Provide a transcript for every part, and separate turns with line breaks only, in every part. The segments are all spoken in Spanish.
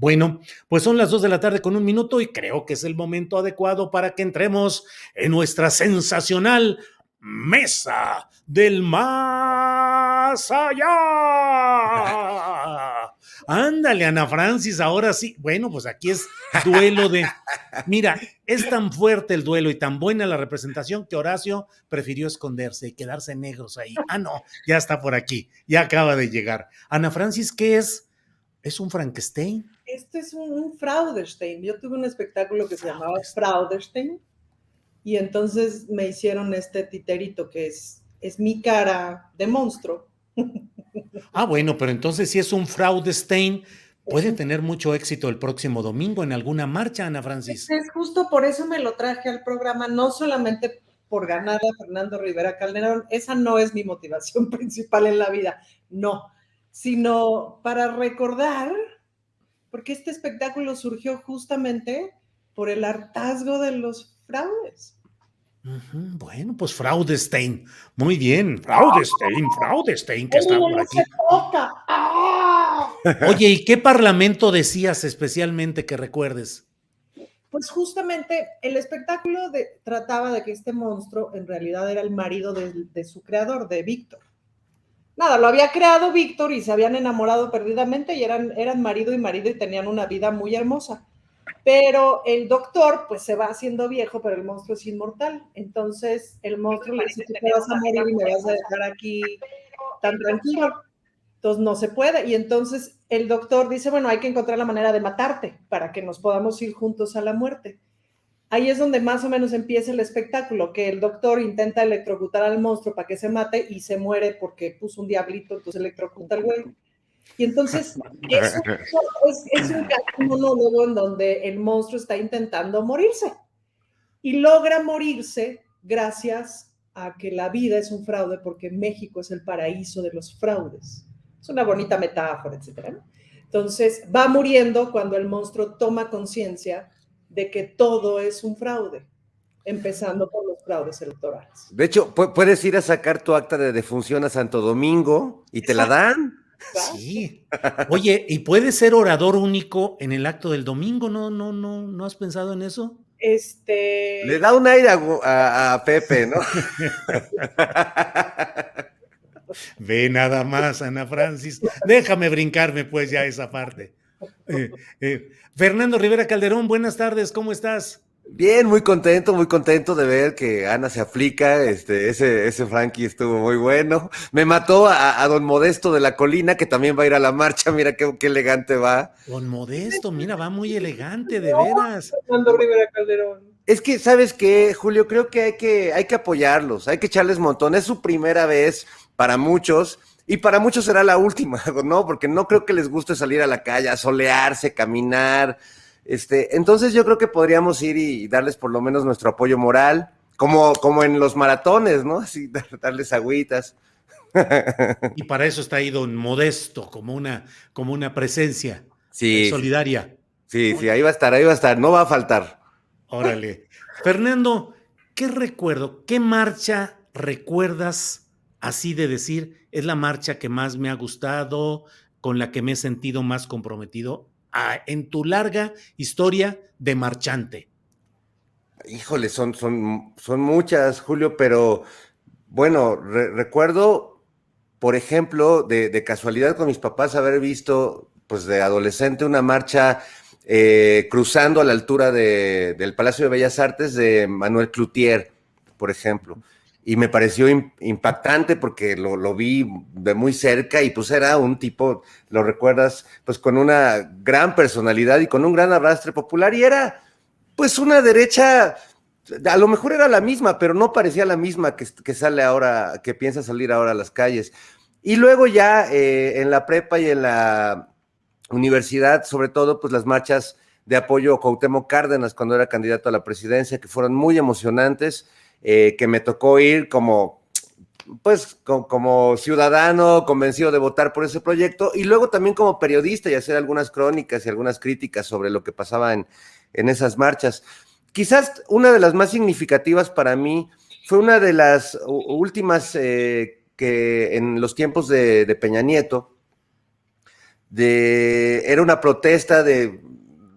Bueno, pues son las 2 de la tarde con un minuto y creo que es el momento adecuado para que entremos en nuestra sensacional mesa del más allá. Ándale, Ana Francis, ahora sí. Bueno, pues aquí es duelo de... Mira, es tan fuerte el duelo y tan buena la representación que Horacio prefirió esconderse y quedarse negros ahí. Ah, no, ya está por aquí, ya acaba de llegar. Ana Francis, ¿qué es? ¿Es un Frankenstein?
Este es un Fraudenstein. Yo tuve un espectáculo que se llamaba Fraudenstein y entonces me hicieron este titerito que es mi cara de monstruo.
Ah, bueno, pero entonces si es un Fraudestein,
Es
puede
un
tener mucho éxito el próximo domingo en alguna marcha, Ana Francis.
Es justo por eso me lo traje al programa, no solamente por ganar a Fernando Rivera Calderón, esa no es mi motivación principal en la vida, no, sino para recordar, porque este espectáculo surgió justamente por el hartazgo de los fraudes.
Bueno, pues Fraudestein. Muy bien, Fraudestein, Fraudestein, que está
¡Oye,
por
no se
aquí.
toca! ¡Ah!
Oye, ¿y qué parlamento decías especialmente que recuerdes?
Pues justamente el espectáculo trataba de que este monstruo en realidad era el marido de su creador, de Víctor. Nada, lo había creado Víctor y se habían enamorado perdidamente y eran marido y tenían una vida muy hermosa. Pero el doctor pues se va haciendo viejo, pero el monstruo es inmortal. Entonces el monstruo le dice, tú te vas a morir y me vas a dejar aquí tan tranquilo. Entonces no se puede. Y entonces el doctor dice, bueno, hay que encontrar la manera de matarte para que nos podamos ir juntos a la muerte. Ahí es donde más o menos empieza el espectáculo, que el doctor intenta electrocutar al monstruo para que se mate y se muere porque puso un diablito, entonces electrocuta al güey. Y entonces es un monólogo en donde el monstruo está intentando morirse y logra morirse gracias a que la vida es un fraude porque México es el paraíso de los fraudes. Es una bonita metáfora, etcétera, ¿no? Entonces va muriendo cuando el monstruo toma conciencia de que todo es un fraude, empezando por los fraudes electorales.
De hecho, puedes ir a sacar tu acta de defunción a Santo Domingo y te la
Exacto.
dan.
Sí. Oye, ¿y puede ser orador único en el acto del domingo? ¿No has pensado en eso?
Le da un aire a Pepe, ¿no?
Ve nada más, Ana Francis. Déjame brincarme pues ya esa parte. Fernando Rivera Calderón, buenas tardes, ¿cómo estás?
Bien, muy contento de ver que Ana se aplica, ese Frankie estuvo muy bueno. Me mató a don Modesto de la Colina, que también va a ir a la marcha, mira qué elegante va.
Don Modesto, mira, va muy elegante, de veras.
Fernando Rivera Calderón.
Es que, ¿sabes qué, Julio? Creo que hay que apoyarlos, hay que echarles montón. Es su primera vez para muchos, y para muchos será la última, ¿no? Porque no creo que les guste salir a la calle, a solearse, caminar. Entonces yo creo que podríamos ir y darles por lo menos nuestro apoyo moral, como en los maratones, ¿no? Así, darles agüitas.
Y para eso está ahí don Modesto, como una presencia
Sí, sí,
solidaria.
sí, ahí va a estar, no va a faltar.
Órale. Fernando, ¿qué recuerdo? ¿Qué marcha recuerdas así de decir, es la marcha que más me ha gustado, con la que me he sentido más comprometido en tu larga historia de marchante?
Híjole, son muchas, Julio, pero bueno, recuerdo, por ejemplo, de casualidad con mis papás haber visto, pues de adolescente, una marcha cruzando a la altura del Palacio de Bellas Artes de Manuel Cloutier, por ejemplo. Y me pareció impactante porque lo vi de muy cerca y pues era un tipo, lo recuerdas, pues con una gran personalidad y con un gran arrastre popular y era pues una derecha, a lo mejor era la misma, pero no parecía la misma que sale ahora, que piensa salir ahora a las calles. Y luego ya en la prepa y en la universidad, sobre todo, pues las marchas de apoyo a Cuauhtémoc Cárdenas cuando era candidato a la presidencia, que fueron muy emocionantes, que me tocó ir como ciudadano convencido de votar por ese proyecto y luego también como periodista y hacer algunas crónicas y algunas críticas sobre lo que pasaba en esas marchas. Quizás una de las más significativas para mí fue una de las últimas que en los tiempos de Peña Nieto, era una protesta de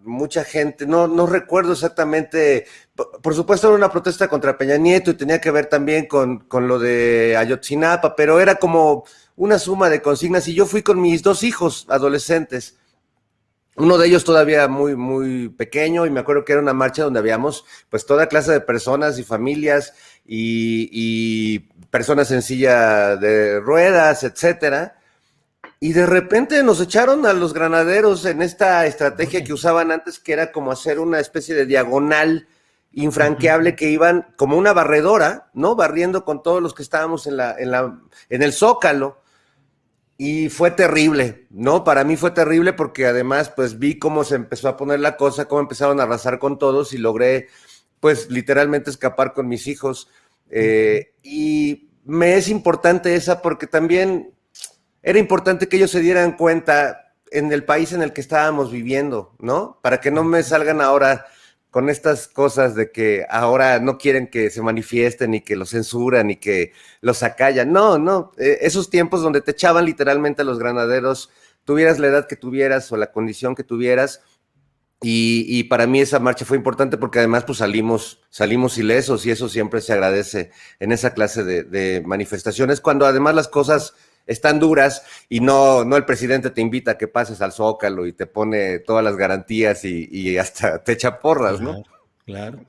mucha gente, no recuerdo exactamente, por supuesto era una protesta contra Peña Nieto y tenía que ver también con lo de Ayotzinapa, pero era como una suma de consignas y yo fui con mis 2 hijos adolescentes. Uno de ellos todavía muy, muy pequeño, y me acuerdo que era una marcha donde habíamos pues toda clase de personas y familias y personas en silla de ruedas, etcétera. Y de repente nos echaron a los granaderos en esta estrategia que usaban antes, que era como hacer una especie de diagonal infranqueable que iban como una barredora, ¿no? Barriendo con todos los que estábamos en el Zócalo. Y fue terrible, ¿no? Para mí fue terrible porque además pues vi cómo se empezó a poner la cosa, cómo empezaron a arrasar con todos y logré pues literalmente escapar con mis hijos. Y me es importante esa porque también era importante que ellos se dieran cuenta en el país en el que estábamos viviendo, ¿no? Para que no me salgan ahora con estas cosas de que ahora no quieren que se manifiesten y que los censuran y que los acallan. No, esos tiempos donde te echaban literalmente a los granaderos, tuvieras la edad que tuvieras o la condición que tuvieras, y para mí esa marcha fue importante porque además pues salimos ilesos, y eso siempre se agradece en esa clase de manifestaciones, cuando además las cosas están duras y no el presidente te invita a que pases al Zócalo y te pone todas las garantías y hasta te echa porras, ¿no?
Claro, claro.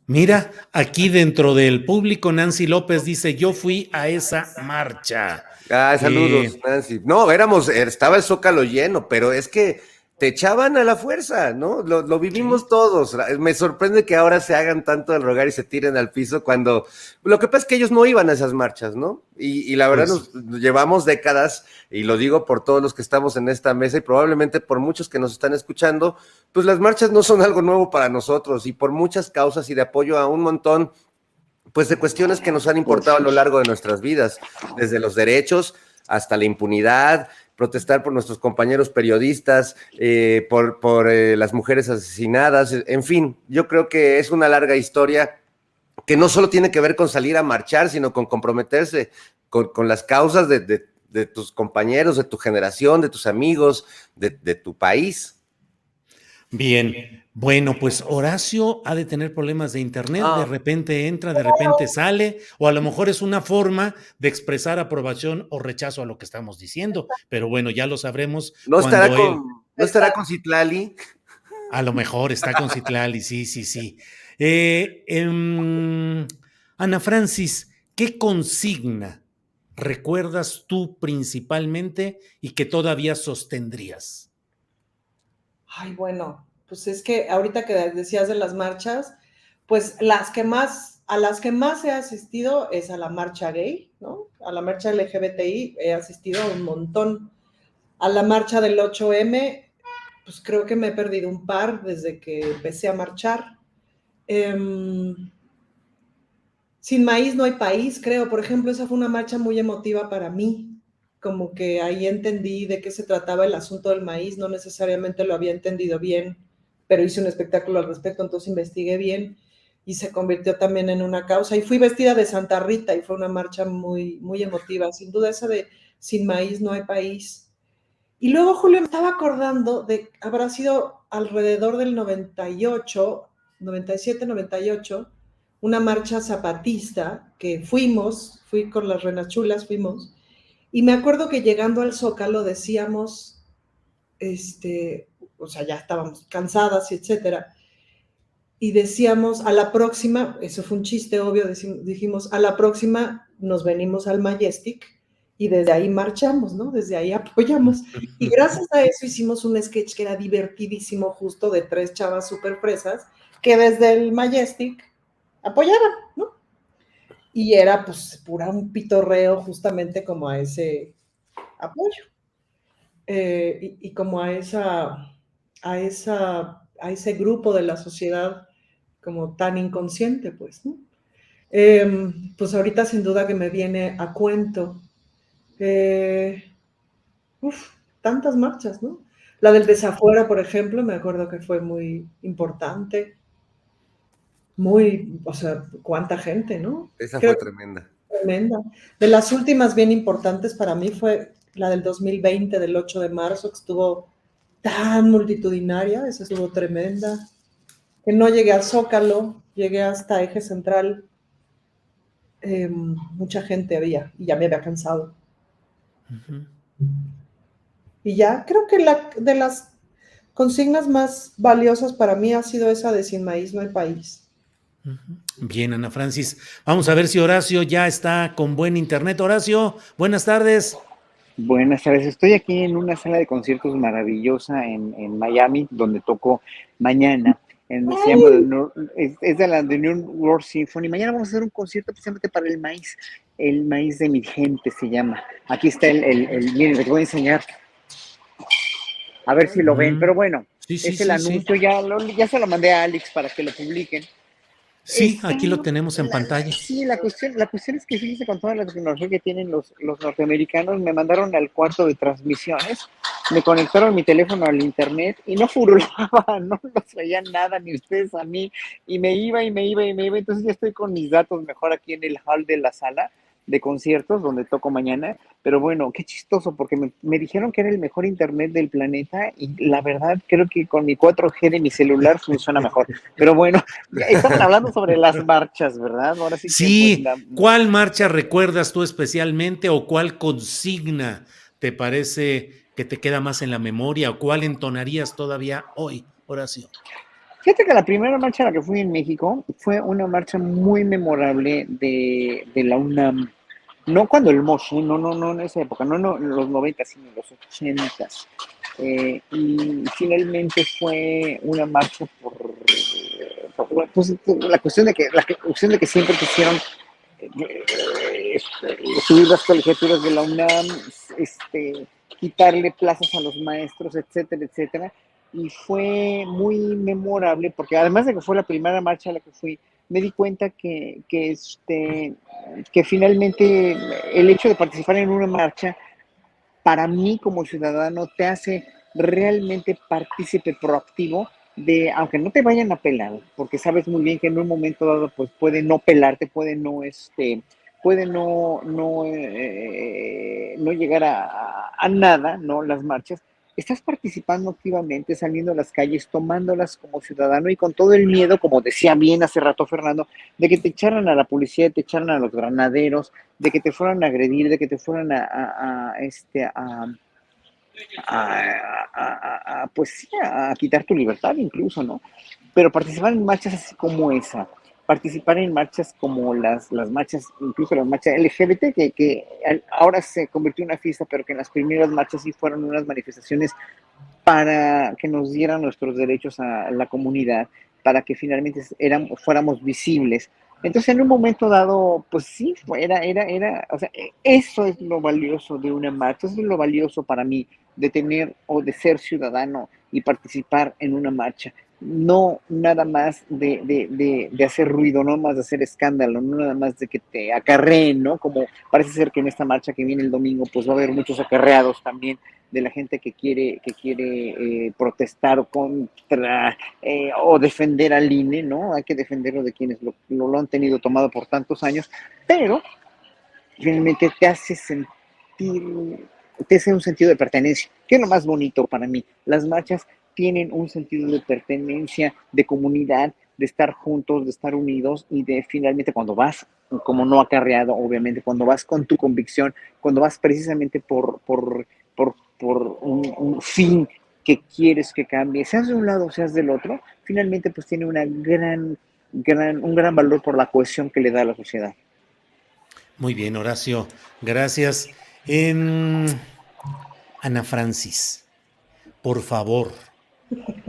Mira, aquí dentro del público, Nancy López dice, yo fui a esa marcha.
Saludos, Nancy. No, estaba el Zócalo lleno, pero es que te echaban a la fuerza, ¿no? Lo vivimos
Sí.
todos. Me sorprende que ahora se hagan tanto al rogar y se tiren al piso cuando lo que pasa es que ellos no iban a esas marchas, ¿no? Y la verdad
Pues,
nos llevamos décadas, y lo digo por todos los que estamos en esta mesa y probablemente por muchos que nos están escuchando, pues las marchas no son algo nuevo para nosotros, y por muchas causas y de apoyo a un montón pues de cuestiones que nos han importado a lo largo de nuestras vidas, desde los derechos hasta la impunidad, protestar por nuestros compañeros periodistas, por las mujeres asesinadas, en fin, yo creo que es una larga historia que no solo tiene que ver con salir a marchar, sino con comprometerse con las causas de tus compañeros, de tu generación, de tus amigos, de tu país.
bien. Bueno, pues Horacio ha de tener problemas de internet, de
Ah,
repente entra, de repente sale, o a lo mejor es una forma de expresar aprobación o rechazo a lo que estamos diciendo, pero bueno, ya lo sabremos
¿no estará
cuando él,
con Citlali?
a lo mejor está con Citlali, sí, sí, sí. Ana Francis, ¿qué consigna recuerdas tú principalmente y que todavía sostendrías?
Ay, bueno, pues es que ahorita que decías de las marchas, pues a las que más he asistido es a la marcha gay, ¿no? A la marcha LGBTI he asistido un montón. A la marcha del 8M, pues creo que me he perdido un par desde que empecé a marchar. Sin maíz no hay país, creo. Por ejemplo, esa fue una marcha muy emotiva para mí. Como que ahí entendí de qué se trataba el asunto del maíz. No necesariamente lo había entendido bien, pero hice un espectáculo al respecto, entonces investigué bien y se convirtió también en una causa. Y fui vestida de Santa Rita y fue una marcha muy, muy emotiva. Sin duda esa de sin maíz no hay país. Y luego, Julio, me estaba acordando de, habrá sido alrededor del 98, 97, 98, una marcha zapatista que fui con las Renas Chulas, fuimos, y me acuerdo que llegando al Zócalo decíamos, o sea, ya estábamos cansadas, etcétera, y decíamos, a la próxima, eso fue un chiste obvio, dijimos, a la próxima nos venimos al Majestic y desde ahí marchamos, ¿no? Desde ahí apoyamos. Y gracias a eso hicimos un sketch que era divertidísimo, justo de 3 chavas súper fresas, que desde el Majestic apoyaban, ¿no? Y era pues pura un pitorreo justamente como a ese apoyo. Y como a ese grupo de la sociedad como tan inconsciente, pues, ¿no? Pues ahorita sin duda que me viene a cuento. Uf, tantas marchas, ¿no? La del desafuero, por ejemplo, me acuerdo que fue muy importante. Muy, o sea, cuánta gente, ¿no?
Esa
Creo
fue
que
tremenda.
fue tremenda. De las últimas bien importantes para mí fue la del 2020, del 8 de marzo, que estuvo tan multitudinaria, esa estuvo tremenda. Que no llegué al Zócalo, llegué hasta Eje Central. Mucha gente había y ya me había cansado.
Ujú.
Y ya creo que de las consignas más valiosas para mí ha sido esa de sin maíz no hay país.
Bien, Ana Francis. Vamos a ver si Horacio ya está con buen internet. Horacio, buenas tardes.
Buenas tardes, estoy aquí en una sala de conciertos maravillosa en Miami, donde toco mañana. Se llama es de la The New World Symphony. Mañana vamos a hacer un concierto precisamente para el maíz de mi gente se llama. Aquí está miren, les voy a enseñar, a ver si lo ven, pero bueno,
Sí, sí,
es el
sí, sí.
anuncio, ya se lo mandé a Alex para que lo publiquen.
Sí, aquí lo tenemos en pantalla.
Sí, la cuestión es que fíjense con toda la tecnología que tienen los norteamericanos, me mandaron al cuarto de transmisiones, me conectaron mi teléfono al internet y no furulaba, no los veía nada, ni ustedes a mí, y me iba, entonces ya estoy con mis datos mejor aquí en el hall de la sala de conciertos donde toco mañana, pero bueno, qué chistoso, porque me dijeron que era el mejor internet del planeta y la verdad creo que con mi 4G de mi celular funciona mejor, pero bueno, estaban hablando sobre las marchas, ¿verdad? Ahora sí que pues
Sí, ¿cuál marcha recuerdas tú especialmente o cuál consigna te parece que te queda más en la memoria o cuál entonarías todavía hoy, Horacio?
Fíjate que la primera marcha a la que fui en México fue una marcha muy memorable de la UNAM. No cuando el MOSH, no en esa época, no en los 90, sino en los 80. Y finalmente fue una marcha pues, la cuestión de que siempre quisieron subir las colegiaturas de la UNAM, quitarle plazas a los maestros, etcétera, etcétera. Y fue muy memorable porque además de que fue la primera marcha a la que fui, me di cuenta que finalmente el hecho de participar en una marcha, para mí como ciudadano, te hace realmente partícipe proactivo de, aunque no te vayan a pelar, porque sabes muy bien que en un momento dado, pues puede no pelarte, puede no llegar a nada, ¿no? Las marchas. Estás participando activamente, saliendo a las calles, tomándolas como ciudadano y con todo el miedo, como decía bien hace rato Fernando, de que te echaran a la policía, te echaran a los granaderos, de que te fueran a agredir, de que te fueran pues sí, a quitar tu libertad incluso, ¿no? Pero participar en marchas así como esa, participar en marchas como las marchas, incluso las marchas LGBT, que ahora se convirtió en una fiesta, pero que en las primeras marchas sí fueron unas manifestaciones para que nos dieran nuestros derechos a la comunidad, para que finalmente fuéramos visibles. Entonces, en un momento dado, pues sí, o sea, eso es lo valioso de una marcha, eso es lo valioso para mí de tener o de ser ciudadano y participar en una marcha. No nada más de hacer ruido, no más de hacer escándalo, no nada más de que te acarreen, ¿no? Como parece ser que en esta marcha que viene el domingo, pues va a haber muchos acarreados también de la gente que quiere protestar contra o defender al INE, ¿no? Hay que defenderlo de quienes lo han tenido tomado por tantos años, pero finalmente te hace un sentido de pertenencia, que es lo más bonito para mí. Las marchas tienen un sentido de pertenencia, de comunidad, de estar juntos, de estar unidos y de finalmente cuando vas, como no acarreado, obviamente, cuando vas con tu convicción, cuando vas precisamente por un fin que quieres que cambie, seas de un lado o seas del otro, finalmente pues tiene un gran valor por la cohesión que le da a la sociedad.
Muy bien, Horacio, gracias. Ana Francis, por favor,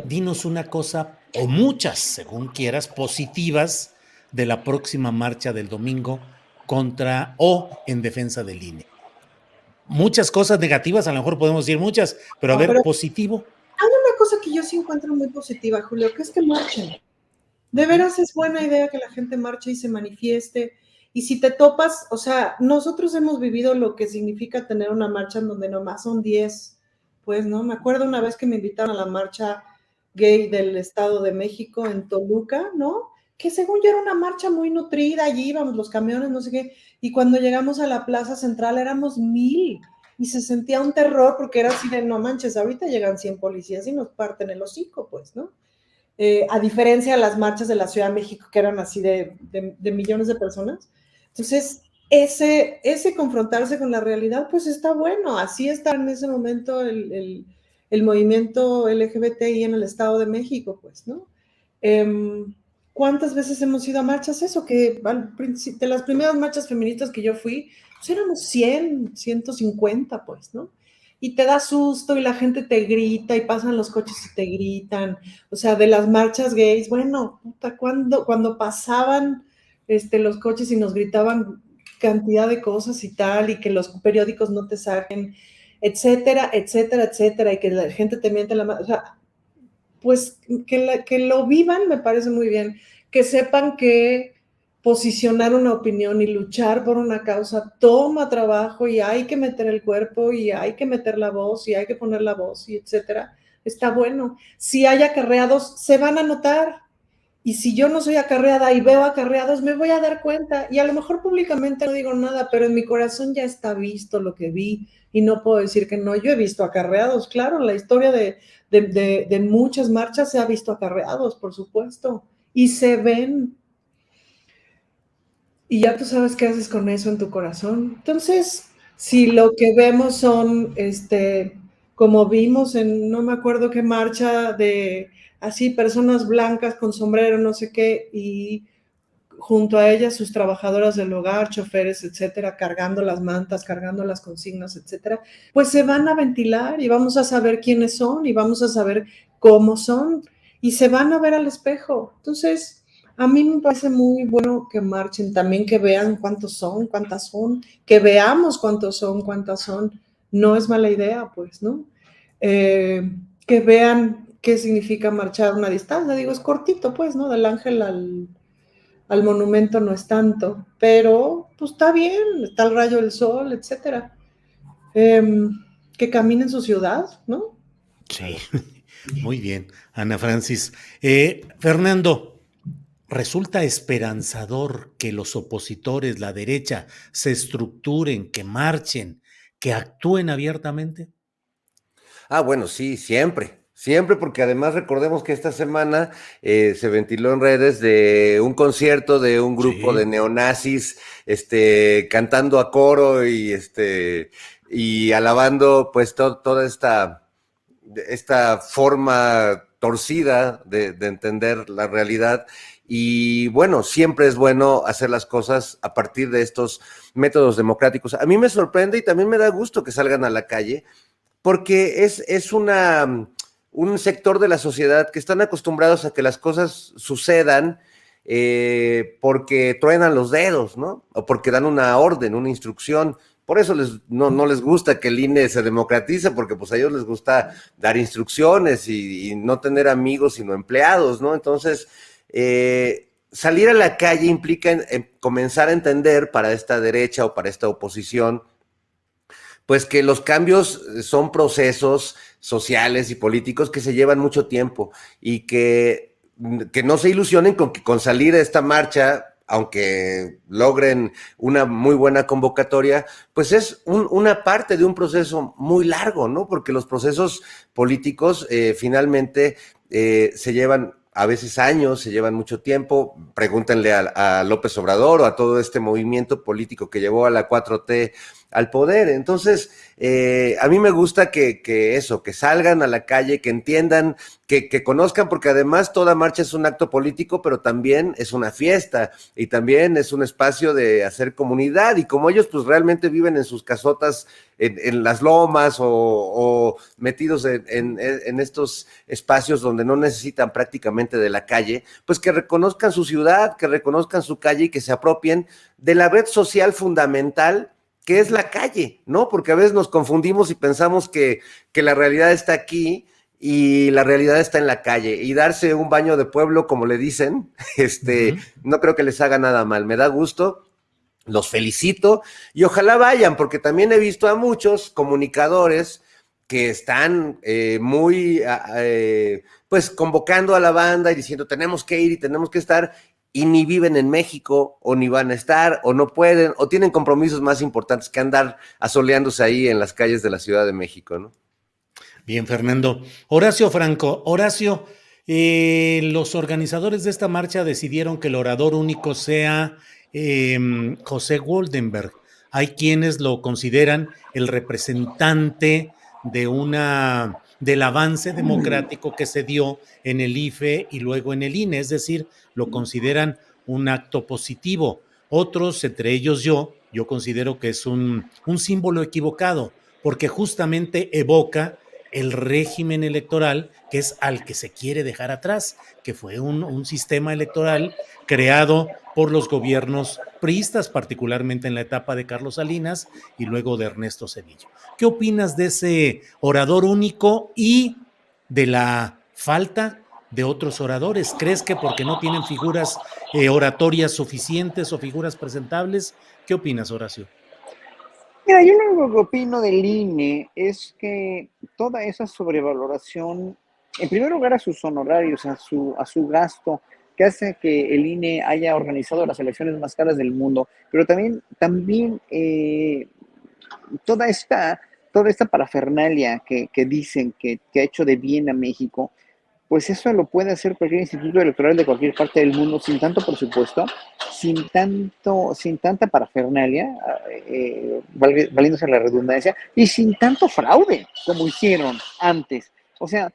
dinos una cosa o muchas, según quieras, positivas de la próxima marcha del domingo contra o en defensa del INE. Muchas cosas negativas, a lo mejor podemos decir muchas, pero a
No,
ver,
pero
positivo.
hay una cosa que yo sí encuentro muy positiva, Julio, que es que marchen. De veras es buena idea que la gente marche y se manifieste. Y si te topas, o sea, nosotros hemos vivido lo que significa tener una marcha en donde nomás son 10, pues, ¿no? Me acuerdo una vez que me invitaron a la marcha gay del Estado de México en Toluca, ¿no? Que según yo era una marcha muy nutrida, allí íbamos los camiones, no sé qué, y cuando llegamos a la plaza central éramos 1000. y se sentía un terror porque era así de, no manches, ahorita llegan 100 policías y nos parten el hocico, pues, ¿no? A diferencia de las marchas de la Ciudad de México, que eran así de millones de personas. Entonces, ese confrontarse con la realidad, pues está bueno. Así está en ese momento el movimiento LGBTI en el Estado de México, pues, ¿no? ¿Cuántas veces hemos ido a marchas? Eso, que de las primeras marchas feministas que yo fui, pues éramos 100, 150, pues, ¿no? Y te da susto y la gente te grita y pasan los coches y te gritan. O sea, de las marchas gays, bueno, puta, cuando pasaban los coches y nos gritaban cantidad de cosas y tal, y que los periódicos no te saquen, etcétera, etcétera, etcétera, y que la gente te miente la mano, o sea, pues que lo vivan me parece muy bien, que sepan que posicionar una opinión y luchar por una causa toma trabajo y hay que meter el cuerpo y hay que meter la voz y hay que poner la voz y etcétera. Está bueno. Si hay acarreados, se van a notar. Y si yo no soy acarreada y veo acarreados, me voy a dar cuenta. Y a lo mejor públicamente no digo nada, pero en mi corazón ya está visto lo que vi y no puedo decir que no. Yo he visto acarreados, claro, la historia de muchas marchas se ha visto acarreados, por supuesto, y se ven. Y ya tú sabes qué haces con eso en tu corazón. Entonces, si lo que vemos son, como vimos en, no me acuerdo qué marcha de así, personas blancas con sombrero, no sé qué, y junto a ellas sus trabajadoras del hogar, choferes, etcétera, cargando las mantas, cargando las consignas, etcétera, pues se van a ventilar y vamos a saber quiénes son y vamos a saber cómo son y se van a ver al espejo. Entonces, a mí me parece muy bueno que marchen, también que vean cuántos son, cuántas son, que veamos cuántos son, cuántas son. No es mala idea, pues, ¿no? Que vean qué significa marchar una distancia. Digo, es cortito, pues, ¿no? Del Ángel al monumento no es tanto, pero pues está bien, está el rayo del sol, etcétera. Que camine en su ciudad, ¿no?
Sí, muy bien, Ana Francis. Fernando, ¿resulta esperanzador que los opositores, la derecha, se estructuren, que marchen, que actúen abiertamente?
Ah, bueno, sí, siempre. Siempre, porque además recordemos que esta semana se ventiló en redes de un concierto de un grupo de
Sí.
neonazis, cantando a coro y alabando, pues, toda esta forma torcida de entender la realidad. Y bueno, siempre es bueno hacer las cosas a partir de estos métodos democráticos. A mí me sorprende y también me da gusto que salgan a la calle porque es un sector de la sociedad que están acostumbrados a que las cosas sucedan porque truenan los dedos, ¿no? O porque dan una orden, una instrucción. Por eso no les gusta que el INE se democratice, porque pues a ellos les gusta dar instrucciones y no tener amigos, sino empleados, ¿no? Entonces, salir a la calle implica comenzar a entender para esta derecha o para esta oposición pues que los cambios son procesos sociales y políticos que se llevan mucho tiempo y que no se ilusionen con salir a esta marcha, aunque logren una muy buena convocatoria, pues es una parte de un proceso muy largo, ¿no? Porque los procesos políticos finalmente se llevan a veces años, se llevan mucho tiempo. Pregúntenle a López Obrador o a todo este movimiento político que llevó a la 4T al poder. Entonces, a mí me gusta que salgan a la calle, que entiendan, que conozcan, porque además toda marcha es un acto político, pero también es una fiesta y también es un espacio de hacer comunidad. Y como ellos pues realmente viven en sus casotas, en las lomas o metidos en estos espacios donde no necesitan prácticamente de la calle, pues que reconozcan su ciudad, que reconozcan su calle y que se apropien de la red social fundamental que es la calle, ¿no? Porque a veces nos confundimos y pensamos que la realidad está aquí y la realidad está en la calle. Y darse un baño de pueblo, como le dicen, no creo que les haga nada mal. Me da gusto, los felicito y ojalá vayan, porque también he visto a muchos comunicadores que están muy, pues, convocando a la banda y diciendo tenemos que ir y tenemos que estar. y ni viven en México, o ni van a estar, o no pueden, o tienen compromisos más importantes que andar asoleándose ahí en las calles de la Ciudad de México, ¿no?
Bien, Fernando. Horacio Franco. Horacio, los organizadores de esta marcha decidieron que el orador único sea José Goldenberg. Hay quienes lo consideran el representante del avance democrático que se dio en el IFE y luego en el INE, es decir, lo consideran un acto positivo. Otros, entre ellos yo considero que es un símbolo equivocado, porque justamente evoca el régimen electoral que es al que se quiere dejar atrás, que fue un sistema electoral creado por los gobiernos priistas, particularmente en la etapa de Carlos Salinas y luego de Ernesto Zedillo. ¿Qué opinas de ese orador único y de la falta de otros oradores? ¿Crees que porque no tienen figuras oratorias suficientes o figuras presentables? ¿Qué opinas, Horacio?
Mira, yo lo único que opino del INE es que toda esa sobrevaloración, en primer lugar a sus honorarios, a su gasto, que hace que el INE haya organizado las elecciones más caras del mundo, pero también toda toda esta parafernalia que dicen que ha hecho de bien a México, pues eso lo puede hacer cualquier instituto electoral de cualquier parte del mundo sin tanto presupuesto, sin tanta parafernalia, valiéndose la redundancia, y sin tanto fraude como hicieron antes. O sea,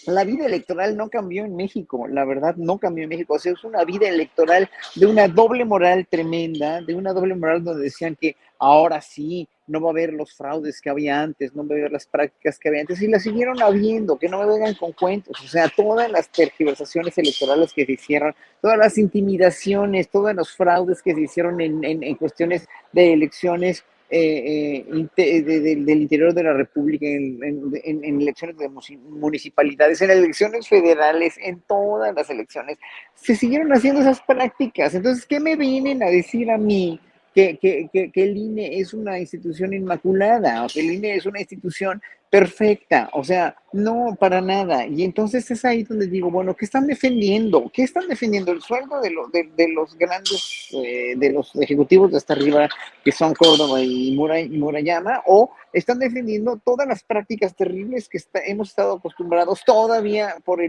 la vida electoral no cambió en México, la verdad no cambió en México. O sea, es una vida electoral de una doble moral tremenda, de una doble moral donde decían que ahora sí no va a haber los fraudes que había antes, no va a haber las prácticas que había antes, y las siguieron habiendo, que no me vengan con cuentos. O sea, todas las tergiversaciones electorales que se hicieron, todas las intimidaciones, todos los fraudes que se hicieron en cuestiones de elecciones del interior de la República, en elecciones de municipalidades, en elecciones federales, en todas las elecciones, se siguieron haciendo esas prácticas. Entonces, ¿qué me vienen a decir a mí? Que el INE es una institución inmaculada, o que el INE es una institución perfecta, o sea, no, para nada. Y entonces es ahí donde digo, bueno, ¿qué están defendiendo? ¿Qué están defendiendo? ¿El sueldo de los grandes, de los ejecutivos de hasta arriba, que son Córdoba y Murayama? ¿O están defendiendo todas las prácticas terribles que hemos estado acostumbrados todavía por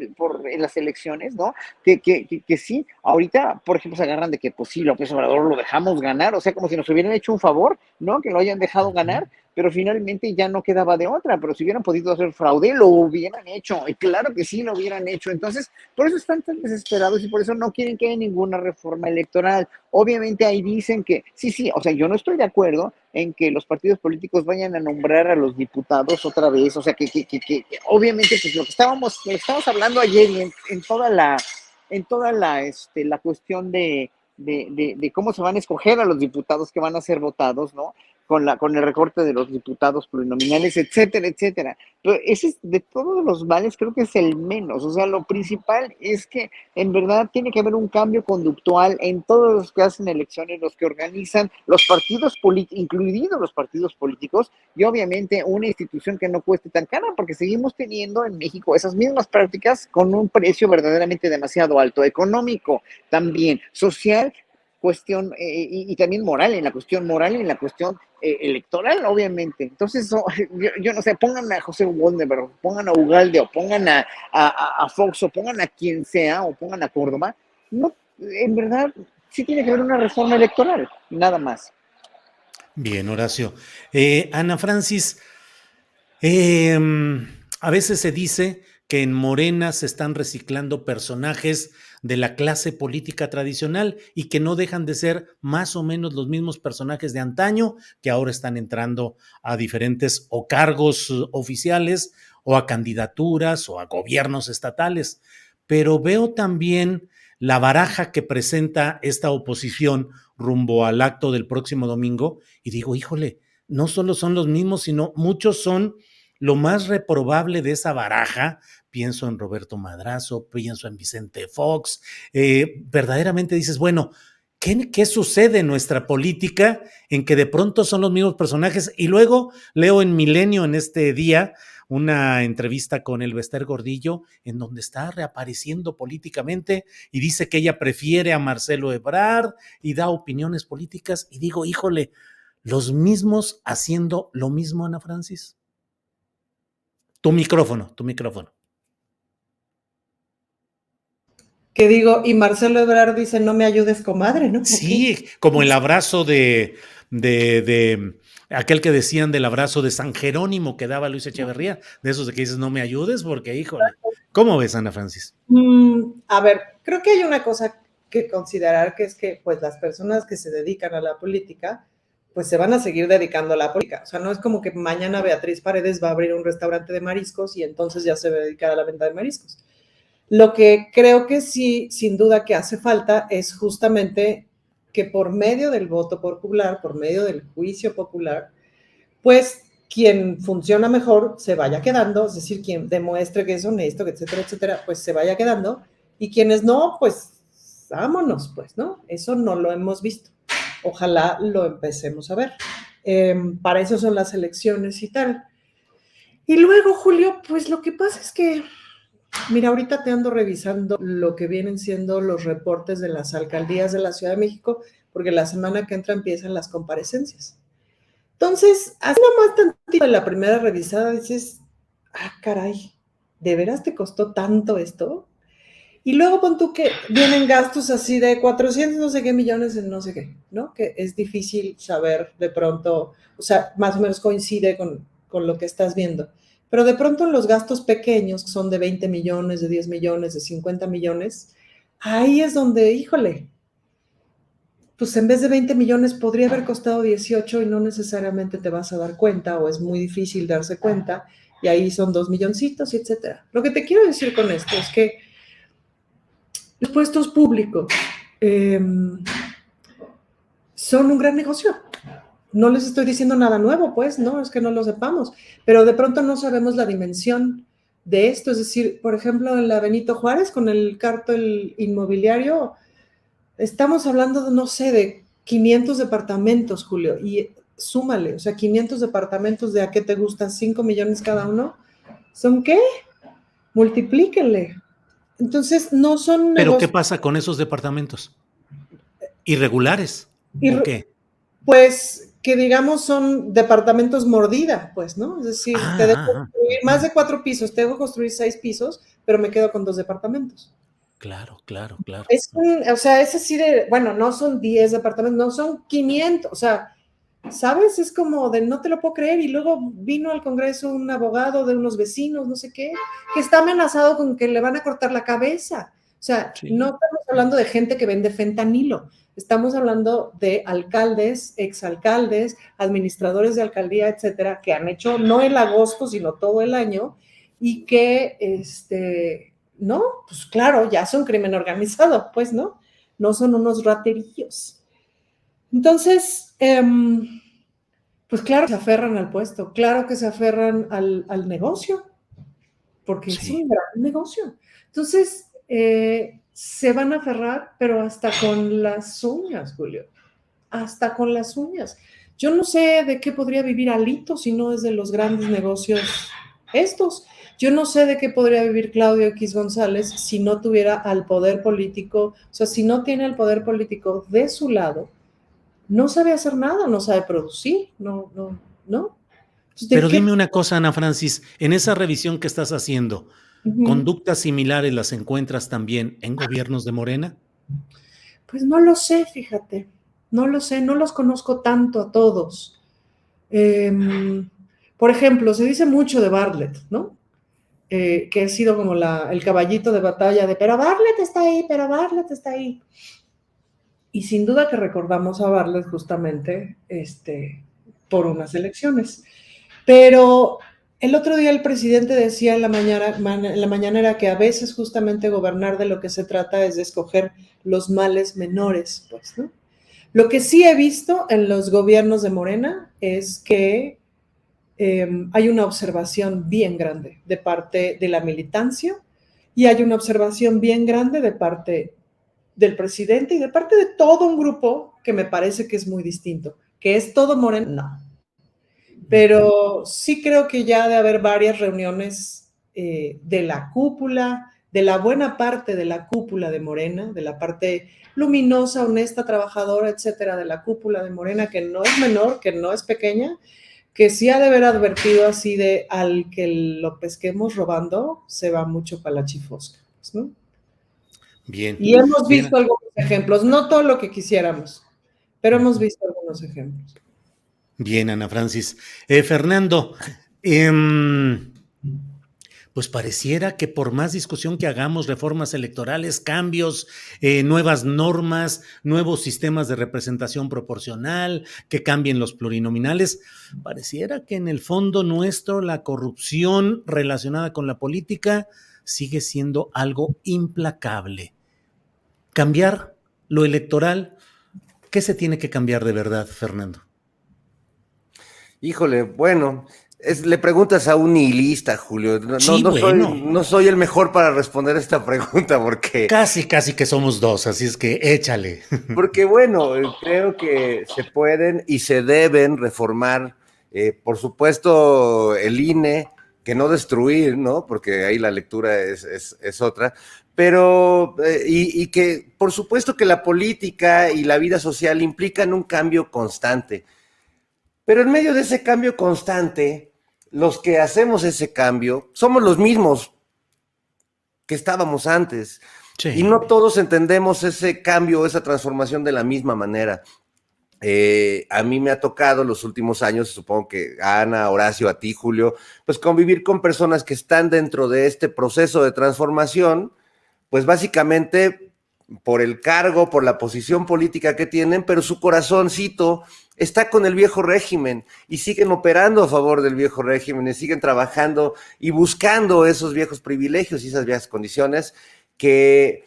las elecciones, ¿no? Que sí, ahorita, por ejemplo, se agarran de que, pues sí, López Obrador lo dejamos ganar, o sea, como si nos hubieran hecho un favor, ¿no? Que lo hayan dejado ganar, pero finalmente ya no quedaba de otra, pero si hubieran podido hacer fraude, lo hubieran hecho, y claro que sí lo hubieran hecho. Entonces, por eso están tan desesperados y por eso no quieren que haya ninguna reforma electoral. Obviamente ahí dicen que, sí, o sea, yo no estoy de acuerdo en que los partidos políticos vayan a nombrar a los diputados otra vez, o sea, que obviamente, pues lo que estábamos hablando ayer y en toda la cuestión de cómo se van a escoger a los diputados que van a ser votados, ¿no? Con el recorte de los diputados plurinominales, etcétera, etcétera. Pero ese es, de todos los males, creo que es el menos. O sea, lo principal es que en verdad tiene que haber un cambio conductual en todos los que hacen elecciones, los que organizan, los partidos políticos, incluidos los partidos políticos, y obviamente una institución que no cueste tan cara, porque seguimos teniendo en México esas mismas prácticas con un precio verdaderamente demasiado alto, económico también, social, cuestión y también moral, en la cuestión moral y en la cuestión electoral, obviamente. Entonces, yo no sé, pongan a José Goldenberg, pongan a Ugalde, o pongan a Fox, o pongan a quien sea, o pongan a Córdoba. No, en verdad, sí tiene que haber una reforma electoral, nada más.
Bien, Horacio. Ana Francis, a veces se dice que en Morena se están reciclando personajes de la clase política tradicional y que no dejan de ser más o menos los mismos personajes de antaño que ahora están entrando a diferentes o cargos oficiales o a candidaturas o a gobiernos estatales. Pero veo también la baraja que presenta esta oposición rumbo al acto del próximo domingo y digo, híjole, no solo son los mismos, sino muchos son lo más reprobable de esa baraja. Pienso en Roberto Madrazo, pienso en Vicente Fox. Verdaderamente dices, bueno, ¿qué sucede en nuestra política en que de pronto son los mismos personajes? Y luego leo en Milenio en este día una entrevista con Elbester Gordillo en donde está reapareciendo políticamente y dice que ella prefiere a Marcelo Ebrard y da opiniones políticas y digo, híjole, los mismos haciendo lo mismo, Ana Francis. Tu micrófono, tu micrófono.
Que digo, y Marcelo Ebrard dice, no me ayudes, comadre, ¿no?
Sí, como el abrazo de aquel que decían del abrazo de San Jerónimo que daba Luis Echeverría, de esos de que dices, no me ayudes, porque híjole. ¿Cómo ves, Ana Francis?
A ver, creo que hay una cosa que considerar, que es que pues las personas que se dedican a la política, pues se van a seguir dedicando a la política. O sea, no es como que mañana Beatriz Paredes va a abrir un restaurante de mariscos y entonces ya se va a dedicar a la venta de mariscos. Lo que creo que sí, sin duda que hace falta es justamente que por medio del voto popular, por medio del juicio popular, pues quien funciona mejor se vaya quedando, es decir, quien demuestre que es honesto, etcétera, etcétera, pues se vaya quedando, y quienes no, pues vámonos, pues, ¿no? Eso no lo hemos visto. Ojalá lo empecemos a ver. Para eso son las elecciones y tal. Y luego, Julio, pues lo que pasa es que, mira, ahorita te ando revisando lo que vienen siendo los reportes de las alcaldías de la Ciudad de México, porque la semana que entra empiezan las comparecencias. Entonces, así nomás tantito de la primera revisada dices, ah, caray, ¿de veras te costó tanto esto? Y luego pon tú que vienen gastos así de 400 no sé qué millones en no sé qué, ¿no? Que es difícil saber de pronto, o sea, más o menos coincide con lo que estás viendo. Pero de pronto en los gastos pequeños, que son de 20 millones, de 10 millones, de 50 millones, ahí es donde, híjole, pues en vez de 20 millones podría haber costado 18 y no necesariamente te vas a dar cuenta o es muy difícil darse cuenta y ahí son 2 milloncitos y etcétera. Lo que te quiero decir con esto es que los puestos públicos son un gran negocio. No les estoy diciendo nada nuevo, pues, no, es que no lo sepamos, pero de pronto no sabemos la dimensión de esto. Es decir, por ejemplo, en la Benito Juárez, con el cártel inmobiliario, estamos hablando de, no sé, de 500 departamentos, Julio, y súmale, o sea, 500 departamentos de a qué te gustan, 5 millones cada uno, ¿son qué? Multiplíquenle. Entonces, no son
¿Pero qué
negocios.
pasa con esos departamentos? ¿Irregulares? ¿O qué?
Pues que digamos son departamentos mordida, pues, ¿no? Es decir, te dejo construir más de 4 pisos, te dejo construir 6 pisos, pero me quedo con 2 departamentos.
Claro, claro, claro.
O sea, es así de, bueno, no son 10 departamentos, no son 500, o sea, ¿sabes? Es como de no te lo puedo creer. Y luego vino al Congreso un abogado de unos vecinos, no sé qué, que está amenazado con que le van a cortar la cabeza. O sea,
Sí.
no estamos hablando de gente que vende fentanilo, estamos hablando de alcaldes, exalcaldes, administradores de alcaldía, etcétera, que han hecho no el agosto, sino todo el año y que, no, pues claro, ya son crimen organizado, pues, ¿no? No son unos raterillos. Entonces, pues claro que se aferran al puesto, claro que se aferran al negocio, porque es
Sí.
un gran negocio. Entonces, se van a aferrar, pero hasta con las uñas, Julio, hasta con las uñas. Yo no sé de qué podría vivir Alito si no es de los grandes negocios estos. Yo no sé de qué podría vivir Claudio X González si no tuviera al poder político, o sea, si no tiene el poder político de su lado, no sabe hacer nada, no sabe producir, no.
Pero dime una cosa, Ana Francis, en esa revisión que estás haciendo, ¿conductas similares las encuentras también en gobiernos de Morena?
Pues no lo sé, fíjate, no lo sé, no los conozco tanto a todos. Por ejemplo, se dice mucho de Bartlett, ¿no? Que ha sido como el caballito de batalla de, pero Bartlett está ahí, pero Bartlett está ahí. Y sin duda que recordamos a Bartlett justamente por unas elecciones. Pero el otro día el presidente decía en la mañanera que a veces justamente gobernar de lo que se trata es de escoger los males menores, pues, ¿no? Lo que sí he visto en los gobiernos de Morena es que hay una observación bien grande de parte de la militancia y hay una observación bien grande de parte del presidente y de parte de todo un grupo que me parece que es muy distinto, que es todo Morena, no. Pero sí creo que ya ha de haber varias reuniones de la cúpula, de la buena parte de la cúpula de Morena, de la parte luminosa, honesta, trabajadora, etcétera, de la cúpula de Morena, que no es menor, que no es pequeña, que sí ha de haber advertido así de al que lo pesquemos robando, se va mucho para la chifosca, ¿no?
Bien.
Y hemos
Bien.
visto algunos ejemplos, no todo lo que quisiéramos, pero hemos visto algunos ejemplos.
Bien, Ana Francis. Fernando, pues pareciera que por más discusión que hagamos, reformas electorales, cambios, nuevas normas, nuevos sistemas de representación proporcional, que cambien los plurinominales, pareciera que en el fondo nuestro la corrupción relacionada con la política sigue siendo algo implacable. Cambiar lo electoral, ¿qué se tiene que cambiar de verdad, Fernando?
Híjole, bueno, le preguntas a un nihilista, Julio.
Sí, bueno.
No soy el mejor para responder esta pregunta
Casi que somos dos, así es que échale.
porque bueno, creo que se pueden y se deben reformar, por supuesto, el INE, que no destruir, ¿no? Porque ahí la lectura es otra, pero, y que por supuesto que la política y la vida social implican un cambio constante. Pero en medio de ese cambio constante, los que hacemos ese cambio somos los mismos que estábamos antes.
Sí.
Y no todos entendemos ese cambio, esa transformación de la misma manera. A mí me ha tocado los últimos años, supongo que a Ana, a Horacio, a ti, Julio, pues convivir con personas que están dentro de este proceso de transformación, pues básicamente por el cargo, por la posición política que tienen, pero su corazoncito está con el viejo régimen y siguen operando a favor del viejo régimen y siguen trabajando y buscando esos viejos privilegios y esas viejas condiciones que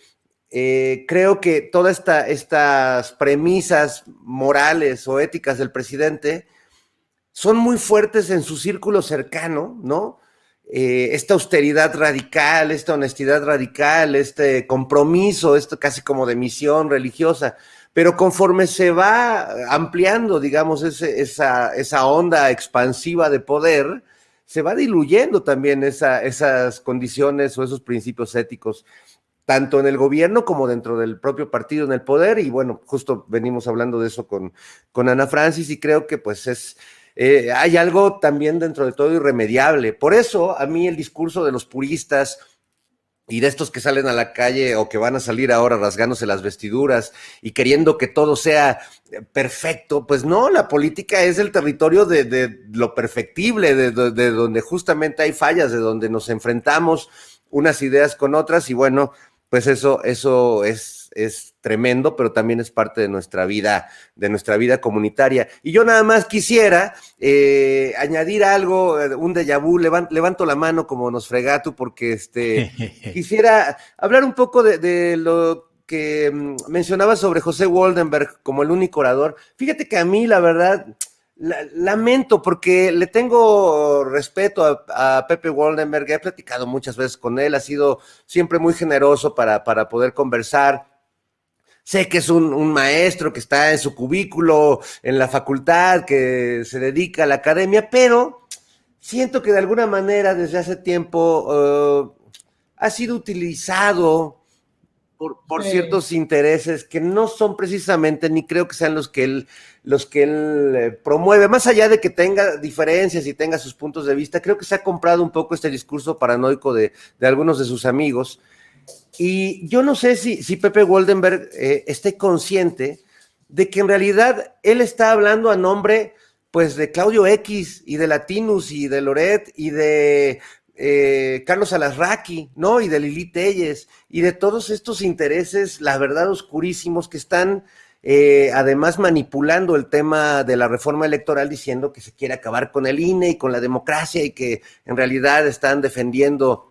creo que todas estas premisas morales o éticas del presidente son muy fuertes en su círculo cercano, ¿no? Esta austeridad radical, esta honestidad radical, este compromiso, esto casi como de misión religiosa, pero conforme se va ampliando, digamos, esa onda expansiva de poder, se va diluyendo también esas condiciones o esos principios éticos, tanto en el gobierno como dentro del propio partido en el poder, y bueno, justo venimos hablando de eso con Ana Francis, y creo que pues hay algo también dentro de todo irremediable. Por eso a mí el discurso de los puristas y de estos que salen a la calle o que van a salir ahora rasgándose las vestiduras y queriendo que todo sea perfecto, pues no, la política es el territorio de lo perfectible, de donde justamente hay fallas, de donde nos enfrentamos unas ideas con otras, y bueno, pues eso es tremendo, pero también es parte de nuestra vida comunitaria. Y yo nada más quisiera añadir algo, un déjà vu, levanto la mano como Nosferatu, porque quisiera hablar un poco de lo que mencionaba sobre José Woldenberg como el único orador. Fíjate que a mí, la verdad, lamento, porque le tengo respeto a Pepe Woldenberg, he platicado muchas veces con él, ha sido siempre muy generoso para poder conversar. Sé que es un maestro que está en su cubículo, en la facultad, que se dedica a la academia, pero siento que de alguna manera desde hace tiempo ha sido utilizado por ciertos intereses que no son precisamente, ni creo que sean los que él promueve, más allá de que tenga diferencias y tenga sus puntos de vista. Creo que se ha comprado un poco este discurso paranoico de algunos de sus amigos, y yo no sé si Pepe Woldenberg esté consciente de que en realidad él está hablando a nombre pues de Claudio X y de Latinus y de Loret y de Carlos Alasraqui, ¿no? Y de Lili Telles y de todos estos intereses, la verdad, oscurísimos, que están además manipulando el tema de la reforma electoral, diciendo que se quiere acabar con el INE y con la democracia, y que en realidad están defendiendo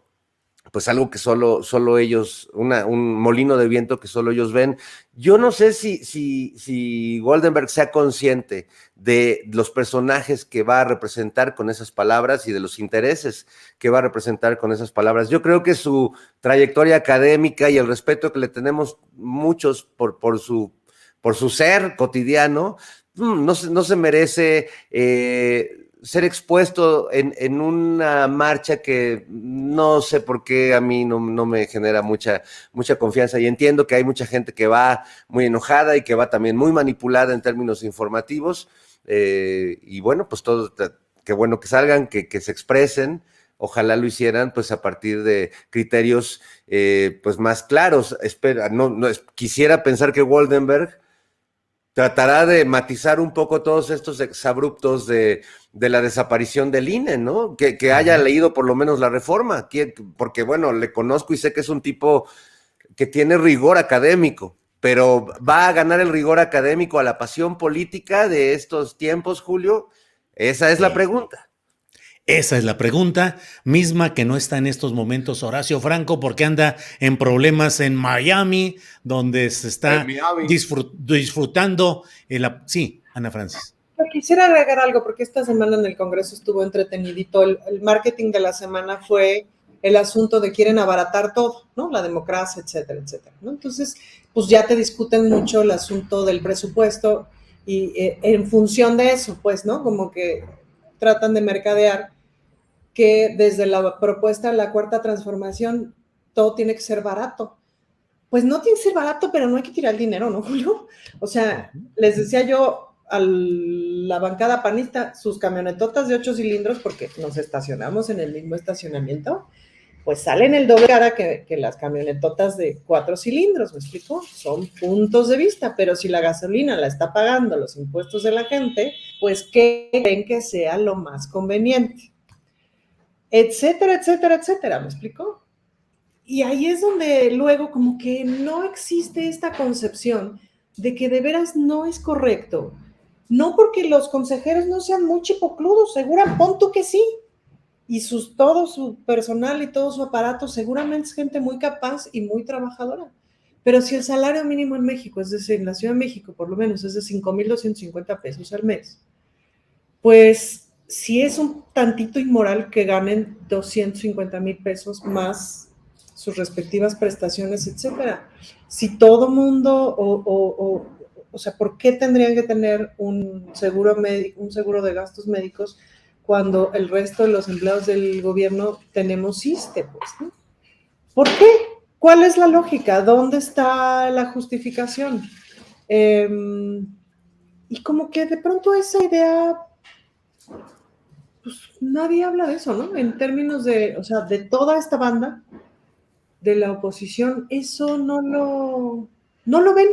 pues algo que solo ellos, un molino de viento que solo ellos ven. Yo no sé si Woldenberg sea consciente de los personajes que va a representar con esas palabras y de los intereses que va a representar con esas palabras. Yo creo que su trayectoria académica y el respeto que le tenemos muchos por su ser cotidiano, no se merece ser expuesto en una marcha que no sé por qué a mí no me genera mucha confianza, y entiendo que hay mucha gente que va muy enojada y que va también muy manipulada en términos informativos, y bueno, pues todo, qué bueno que salgan, que se expresen. Ojalá lo hicieran pues a partir de criterios pues más claros. Quisiera pensar que Woldenberg tratará de matizar un poco todos estos exabruptos de la desaparición del INE, ¿no? Que haya leído por lo menos la Reforma, porque bueno, le conozco y sé que es un tipo que tiene rigor académico, pero ¿va a ganar el rigor académico a la pasión política de estos tiempos, Julio? Esa es la pregunta.
Esa es la pregunta, misma que no está en estos momentos Horacio Franco, porque anda en problemas en Miami, donde se está disfrutando. Sí, Ana Francis.
Quisiera agregar algo, porque esta semana en el Congreso estuvo entretenidito. El marketing de la semana fue el asunto de quieren abaratar todo, ¿no? La democracia, etcétera, etcétera, ¿no? Entonces, pues ya te discuten mucho el asunto del presupuesto y en función de eso, pues, ¿no? Como que tratan de mercadear que desde la propuesta de la cuarta transformación todo tiene que ser barato. Pues no tiene que ser barato, pero no hay que tirar el dinero, ¿no, Julio? O sea, les decía yo a la bancada panista, sus camionetotas de 8 cilindros, porque nos estacionamos en el mismo estacionamiento, pues salen el doble cara que las camionetotas de 4 cilindros, ¿me explico? Son puntos de vista, pero si la gasolina la está pagando los impuestos de la gente, pues ¿qué creen que sea lo más conveniente? Etcétera, etcétera, etcétera, ¿me explico? Y ahí es donde luego como que no existe esta concepción de que de veras no es correcto. No porque los consejeros no sean muy chipocludos, segura, pon tú que sí. Y todo su personal y todo su aparato seguramente es gente muy capaz y muy trabajadora. Pero si el salario mínimo en México, es decir, en la Ciudad de México por lo menos es de 5,250 pesos al mes, pues sí es un tantito inmoral que ganen 250,000 pesos más sus respectivas prestaciones, etcétera. Si todo mundo, o sea, ¿por qué tendrían que tener un seguro de gastos médicos cuando el resto de los empleados del gobierno tenemos ISSSTE, pues, ¿no? ¿Por qué? ¿Cuál es la lógica? ¿Dónde está la justificación? Y como que de pronto esa idea, pues nadie habla de eso, ¿no? En términos de, o sea, de toda esta banda de la oposición, eso no lo ven.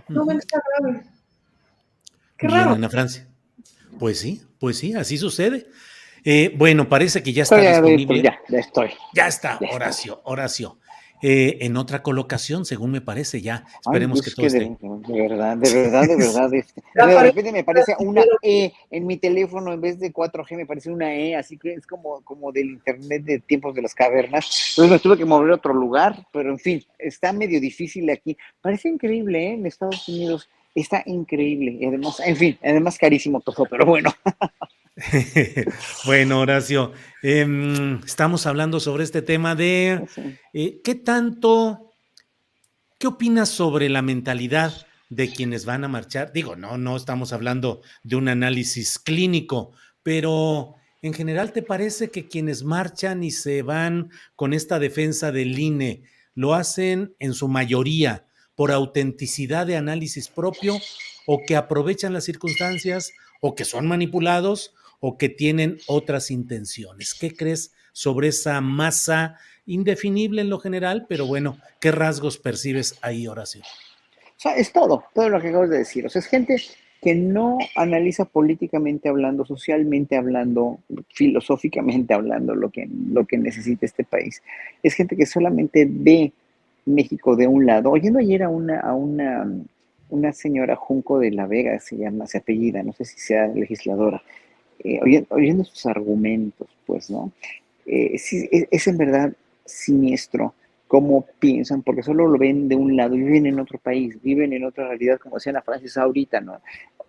No ven esta grave. Qué
Bien,
raro.
Ana Francia. Pues sí, así sucede. Bueno, parece que ya está
Pero
disponible.
ya estoy.
Ya está,
Ya
Horacio. En otra colocación, según me parece, ya. Esperemos
Ay,
que
es
todo
que
esté.
de verdad. De repente me parece una E en mi teléfono en vez de 4G, me parece una E, así que es como del internet de tiempos de las cavernas. Entonces me tuve que mover a otro lugar, pero en fin, está medio difícil aquí. Parece increíble, ¿eh? En Estados Unidos está increíble. Y además, en fin, además carísimo todo, pero bueno.
Bueno, Horacio, estamos hablando sobre este tema de
Sí.
¿qué opinas sobre la mentalidad de quienes van a marchar? Digo, no estamos hablando de un análisis clínico, pero en general, ¿te parece que quienes marchan y se van con esta defensa del INE lo hacen en su mayoría por autenticidad de análisis propio o que aprovechan las circunstancias o que son manipulados o que tienen otras intenciones? ¿Qué crees sobre esa masa indefinible en lo general, pero bueno, qué rasgos percibes ahí, Horacio?
O sea, es todo lo que acabas de decir. O sea, es gente que no analiza políticamente hablando, socialmente hablando, filosóficamente hablando lo que necesita este país. Es gente que solamente ve México de un lado. Oyendo ayer a una señora Junco de la Vega, se apellida, no sé si sea legisladora, oyendo sus argumentos, pues, ¿no? Sí, es en verdad siniestro cómo piensan, porque solo lo ven de un lado, viven en otro país, viven en otra realidad, como decía Ana Francis ahorita, ¿no?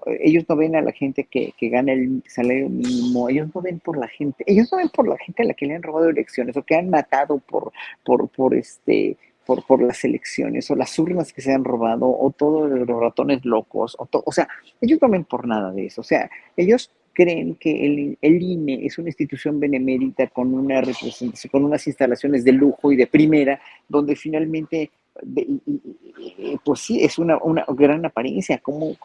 Ellos no ven a la gente que gana el salario mínimo, ellos no ven por la gente, ellos no ven por la gente a la que le han robado elecciones o que han matado por las elecciones, o las urnas que se han robado, o todos los ratones locos, o sea, ellos no ven por nada de eso. O sea, ellos creen que el INE es una institución benemérita con una representación, con unas instalaciones de lujo y de primera, donde finalmente, pues sí, es una gran apariencia, como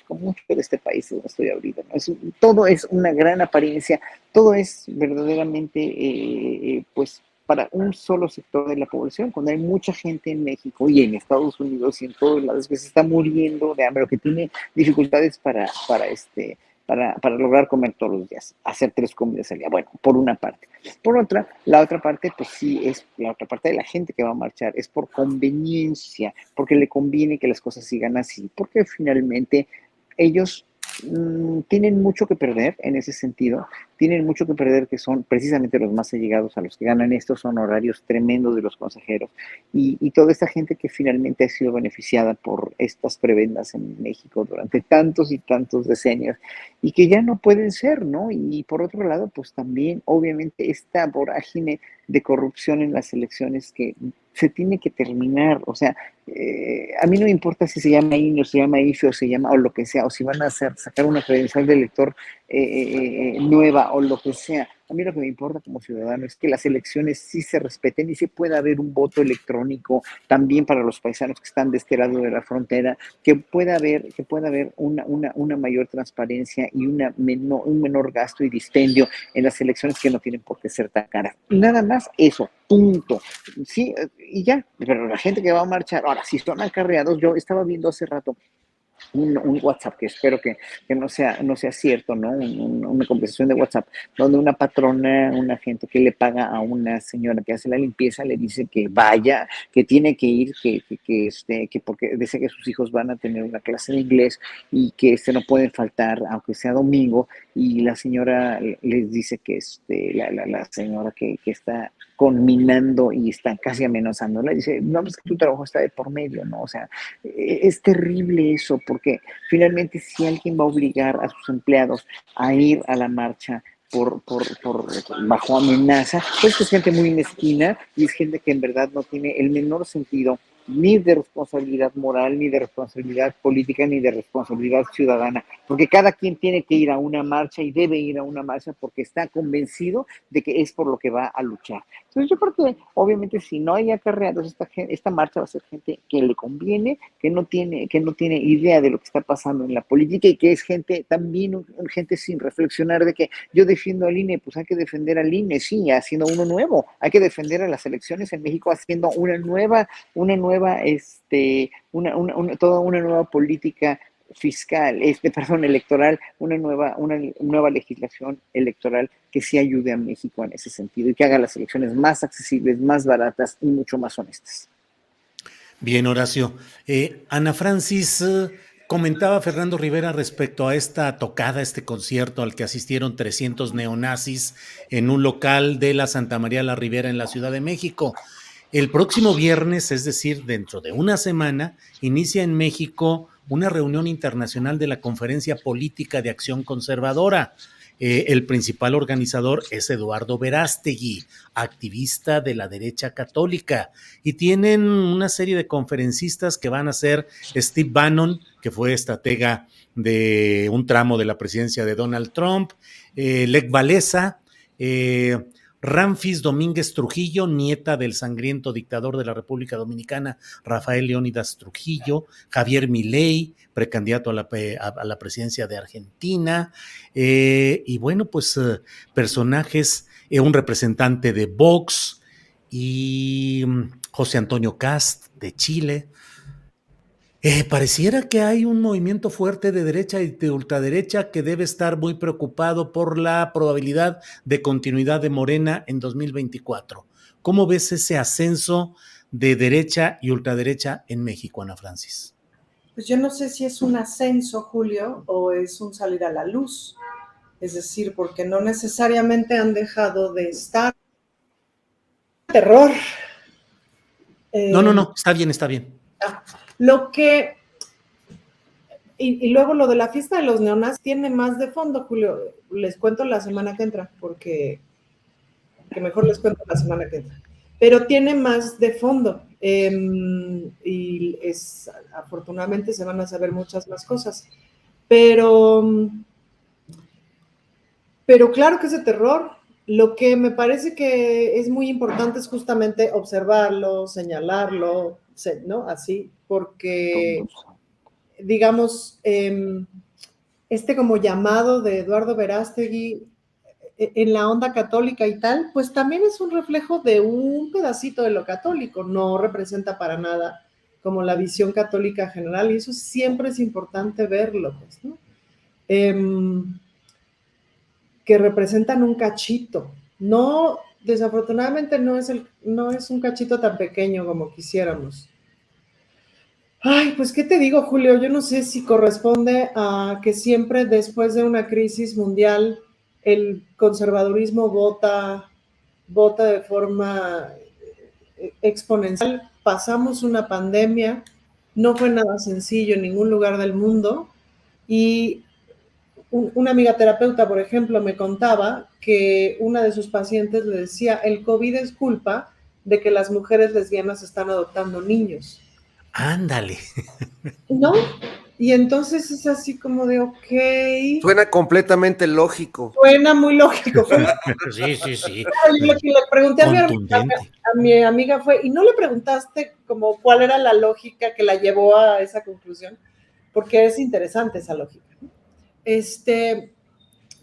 mucho de este país donde estoy ahorita, ¿no? Todo es una gran apariencia, todo es verdaderamente, pues, para un solo sector de la población, cuando hay mucha gente en México y en Estados Unidos y en todos lados que se está muriendo de hambre o que tiene dificultades para lograr comer todos los días, hacer 3 comidas al día. Bueno, por una parte. Por otra, la otra parte, pues sí, es la otra parte de la gente que va a marchar, es por conveniencia, porque le conviene que las cosas sigan así, porque finalmente ellos tienen mucho que perder en ese sentido, tienen mucho que perder, que son precisamente los más allegados a los que ganan estos honorarios tremendos de los consejeros, y toda esta gente que finalmente ha sido beneficiada por estas prebendas en México durante tantos y tantos decenios, y que ya no pueden ser, ¿no? Y por otro lado, pues también, obviamente, esta vorágine de corrupción en las elecciones que se tiene que terminar. O sea, a mí no me importa si se llama INE o se llama IFE o se llama o lo que sea, o si van a sacar una credencial de elector nueva o lo que sea. A mí lo que me importa como ciudadano es que las elecciones sí se respeten y sí pueda haber un voto electrónico también para los paisanos que están de este lado de la frontera, que pueda haber una mayor transparencia y un menor gasto y dispendio en las elecciones, que no tienen por qué ser tan caras. Nada más eso, punto. Sí, y ya, pero la gente que va a marchar, ahora, si son acarreados, yo estaba viendo hace rato un WhatsApp, que espero que no sea cierto, ¿no? Una conversación de WhatsApp, donde una patrona, una gente que le paga a una señora que hace la limpieza, le dice que vaya, que tiene que ir, que porque dice que sus hijos van a tener una clase de inglés y que no pueden faltar, aunque sea domingo, y la señora les dice que la señora que está conminando y está casi amenazándola, dice, no, pues que tu trabajo está de por medio, ¿no? O sea, es terrible eso, porque finalmente si alguien va a obligar a sus empleados a ir a la marcha bajo amenaza, pues es gente muy mezquina y es gente que en verdad no tiene el menor sentido ni de responsabilidad moral, ni de responsabilidad política, ni de responsabilidad ciudadana, porque cada quien tiene que ir a una marcha y debe ir a una marcha porque está convencido de que es por lo que va a luchar. Entonces yo creo que obviamente si no hay acarreados, esta marcha va a ser gente que le conviene, que no tiene idea de lo que está pasando en la política y que es gente también, gente sin reflexionar de que yo defiendo al INE, pues hay que defender al INE, sí, haciendo uno nuevo, hay que defender a las elecciones en México haciendo toda una nueva política fiscal, electoral, una nueva legislación electoral que sí ayude a México en ese sentido y que haga las elecciones más accesibles, más baratas y mucho más honestas.
Bien, Horacio. Ana Francis, comentaba Fernando Rivera respecto a esta tocada, este concierto al que asistieron 300 neonazis en un local de la Santa María la Ribera en la Ciudad de México. El próximo viernes, es decir, dentro de una semana, inicia en México una reunión internacional de la Conferencia Política de Acción Conservadora. El principal organizador es Eduardo Verástegui, activista de la derecha católica, y tienen una serie de conferencistas que van a ser Steve Bannon, que fue estratega de un tramo de la presidencia de Donald Trump, Lech Walesa, Ramfis Domínguez Trujillo, nieta del sangriento dictador de la República Dominicana, Rafael Leónidas Trujillo, Javier Milei, precandidato a la presidencia de Argentina, y bueno, pues personajes, un representante de Vox y José Antonio Cast de Chile. Pareciera que hay un movimiento fuerte de derecha y de ultraderecha que debe estar muy preocupado por la probabilidad de continuidad de Morena en 2024. ¿Cómo ves ese ascenso de derecha y ultraderecha en México, Ana Francis?
Pues yo no sé si es un ascenso, Julio, o es un salir a la luz. Es decir, porque no necesariamente han dejado de estar. Terror.
No, está bien, está bien.
Lo que, y luego lo de la fiesta de los neonazis tiene más de fondo, Julio. Les cuento la semana que entra, porque mejor les cuento la semana que entra. Pero tiene más de fondo. Y afortunadamente se van a saber muchas más cosas. Pero claro que es de terror. Lo que me parece que es muy importante es justamente observarlo, señalarlo, ¿no? Así, porque, digamos, como llamado de Eduardo Verástegui en la onda católica y tal, pues también es un reflejo de un pedacito de lo católico, no representa para nada como la visión católica general, y eso siempre es importante verlo, pues, ¿no? Que representan un cachito. No, desafortunadamente no es un cachito tan pequeño como quisiéramos. Ay, pues, ¿qué te digo, Julio? Yo no sé si corresponde a que siempre después de una crisis mundial el conservadurismo vota de forma exponencial. Pasamos una pandemia, no fue nada sencillo en ningún lugar del mundo, y una amiga terapeuta, por ejemplo, me contaba que una de sus pacientes le decía, el COVID es culpa de que las mujeres lesbianas están adoptando niños.
Ándale.
¿No? Y entonces es así como de, ok.
Suena completamente lógico.
Suena muy lógico.
Sí.
Lo que le pregunté
Contundente.
a mi amiga fue, ¿y no le preguntaste como cuál era la lógica que la llevó a esa conclusión? Porque es interesante esa lógica.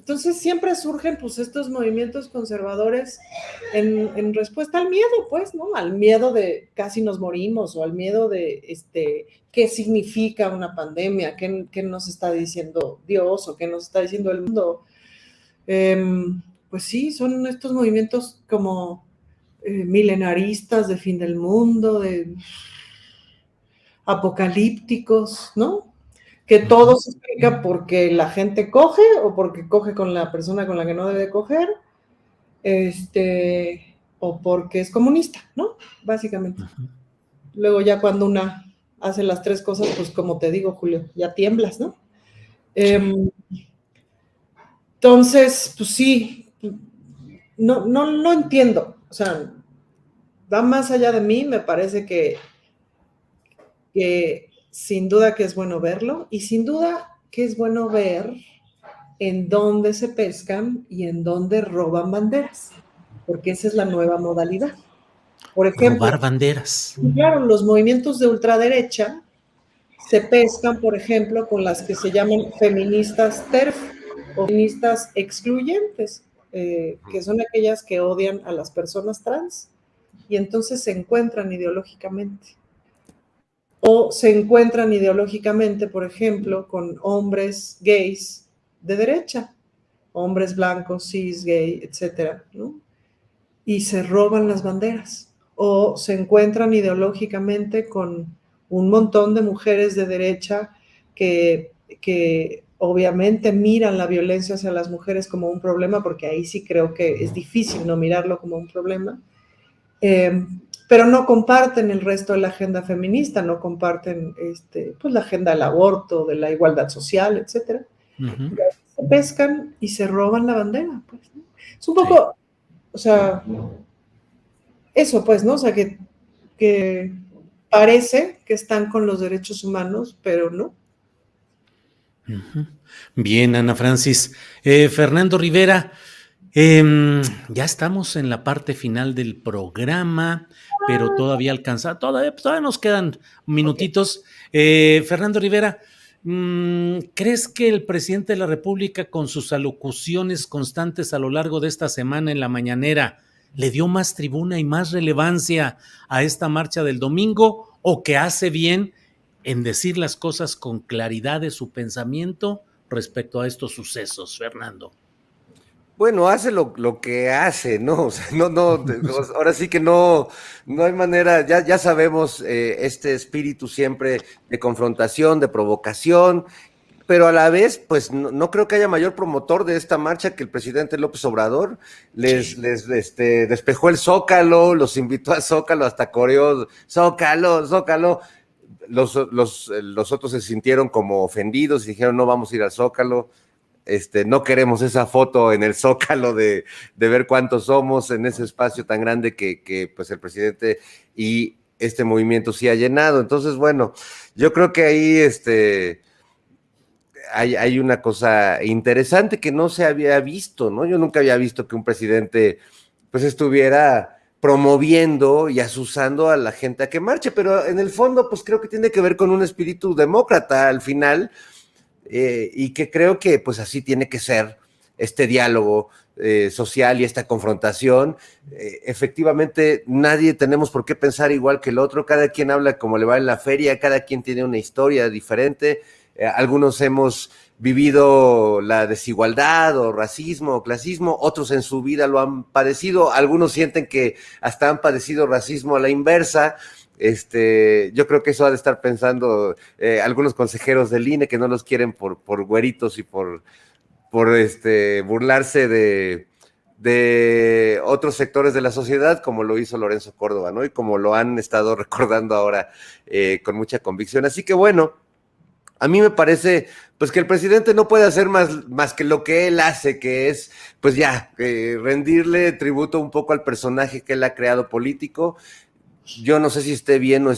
Entonces siempre surgen pues estos movimientos conservadores en respuesta al miedo, pues, ¿no? Al miedo de casi nos morimos, o al miedo de qué significa una pandemia, qué nos está diciendo Dios, o qué nos está diciendo el mundo. Pues sí, son estos movimientos como milenaristas de fin del mundo, de apocalípticos, ¿no? Que todo se explica porque la gente coge, o porque coge con la persona con la que no debe coger, o porque es comunista, ¿no? Básicamente. Luego ya cuando una hace las tres cosas, pues como te digo, Julio, ya tiemblas, ¿no? Entonces, pues sí, no entiendo, o sea, va más allá de mí, me parece que sin duda que es bueno verlo, y sin duda que es bueno ver en dónde se pescan y en dónde roban banderas, porque esa es la nueva modalidad. Por ejemplo,
robar banderas.
Claro, los movimientos de ultraderecha se pescan, por ejemplo, con las que se llaman feministas TERF, o feministas excluyentes, que son aquellas que odian a las personas trans, y entonces se encuentran ideológicamente. O se encuentran ideológicamente, por ejemplo, con hombres gays de derecha, hombres blancos, cis, gay, etcétera, ¿no? Y se roban las banderas. O se encuentran ideológicamente con un montón de mujeres de derecha que obviamente miran la violencia hacia las mujeres como un problema, porque ahí sí creo que es difícil no mirarlo como un problema, pero no comparten el resto de la agenda feminista, no comparten pues la agenda del aborto, de la igualdad social, etcétera. Se pescan y se roban la bandera, pues, ¿no? Es un poco, o sea, eso, pues, ¿no? O sea, que parece que están con los derechos humanos, pero no.
Bien, Ana Francis. Fernando Rivera, ya estamos en la parte final del programa, pero todavía todavía nos quedan minutitos. Fernando Rivera, ¿crees que el presidente de la República, con sus alocuciones constantes a lo largo de esta semana en la mañanera, le dio más tribuna y más relevancia a esta marcha del domingo, o que hace bien en decir las cosas con claridad de su pensamiento respecto a estos sucesos, Fernando?
Bueno, hace lo que hace, ¿no? O sea, ahora sí que no hay manera, ya sabemos este espíritu siempre de confrontación, de provocación, pero a la vez, pues no creo que haya mayor promotor de esta marcha que el presidente López Obrador. Les despejó el Zócalo, los invitó a Zócalo, hasta coreó Zócalo, Zócalo. Los otros se sintieron como ofendidos y dijeron, no vamos a ir al Zócalo. No queremos esa foto en el Zócalo de ver cuántos somos en ese espacio tan grande que pues el presidente, y este movimiento sí ha llenado. Entonces, bueno, yo creo que ahí hay una cosa interesante que no se había visto, ¿no? Yo nunca había visto que un presidente pues estuviera promoviendo y asusando a la gente a que marche, pero en el fondo pues creo que tiene que ver con un espíritu demócrata al final, y que creo que pues así tiene que ser este diálogo social y esta confrontación. Efectivamente, nadie tenemos por qué pensar igual que el otro, cada quien habla como le va en la feria, cada quien tiene una historia diferente, algunos hemos vivido la desigualdad o racismo o clasismo, otros en su vida lo han padecido, algunos sienten que hasta han padecido racismo a la inversa. Yo creo que eso ha de estar pensando algunos consejeros del INE que no los quieren por güeritos y por burlarse de otros sectores de la sociedad, como lo hizo Lorenzo Córdoba, ¿no? Y como lo han estado recordando ahora con mucha convicción. Así que bueno, a mí me parece pues que el presidente no puede hacer más que lo que él hace, que es pues ya rendirle tributo un poco al personaje que él ha creado político. Yo no sé si esté bien o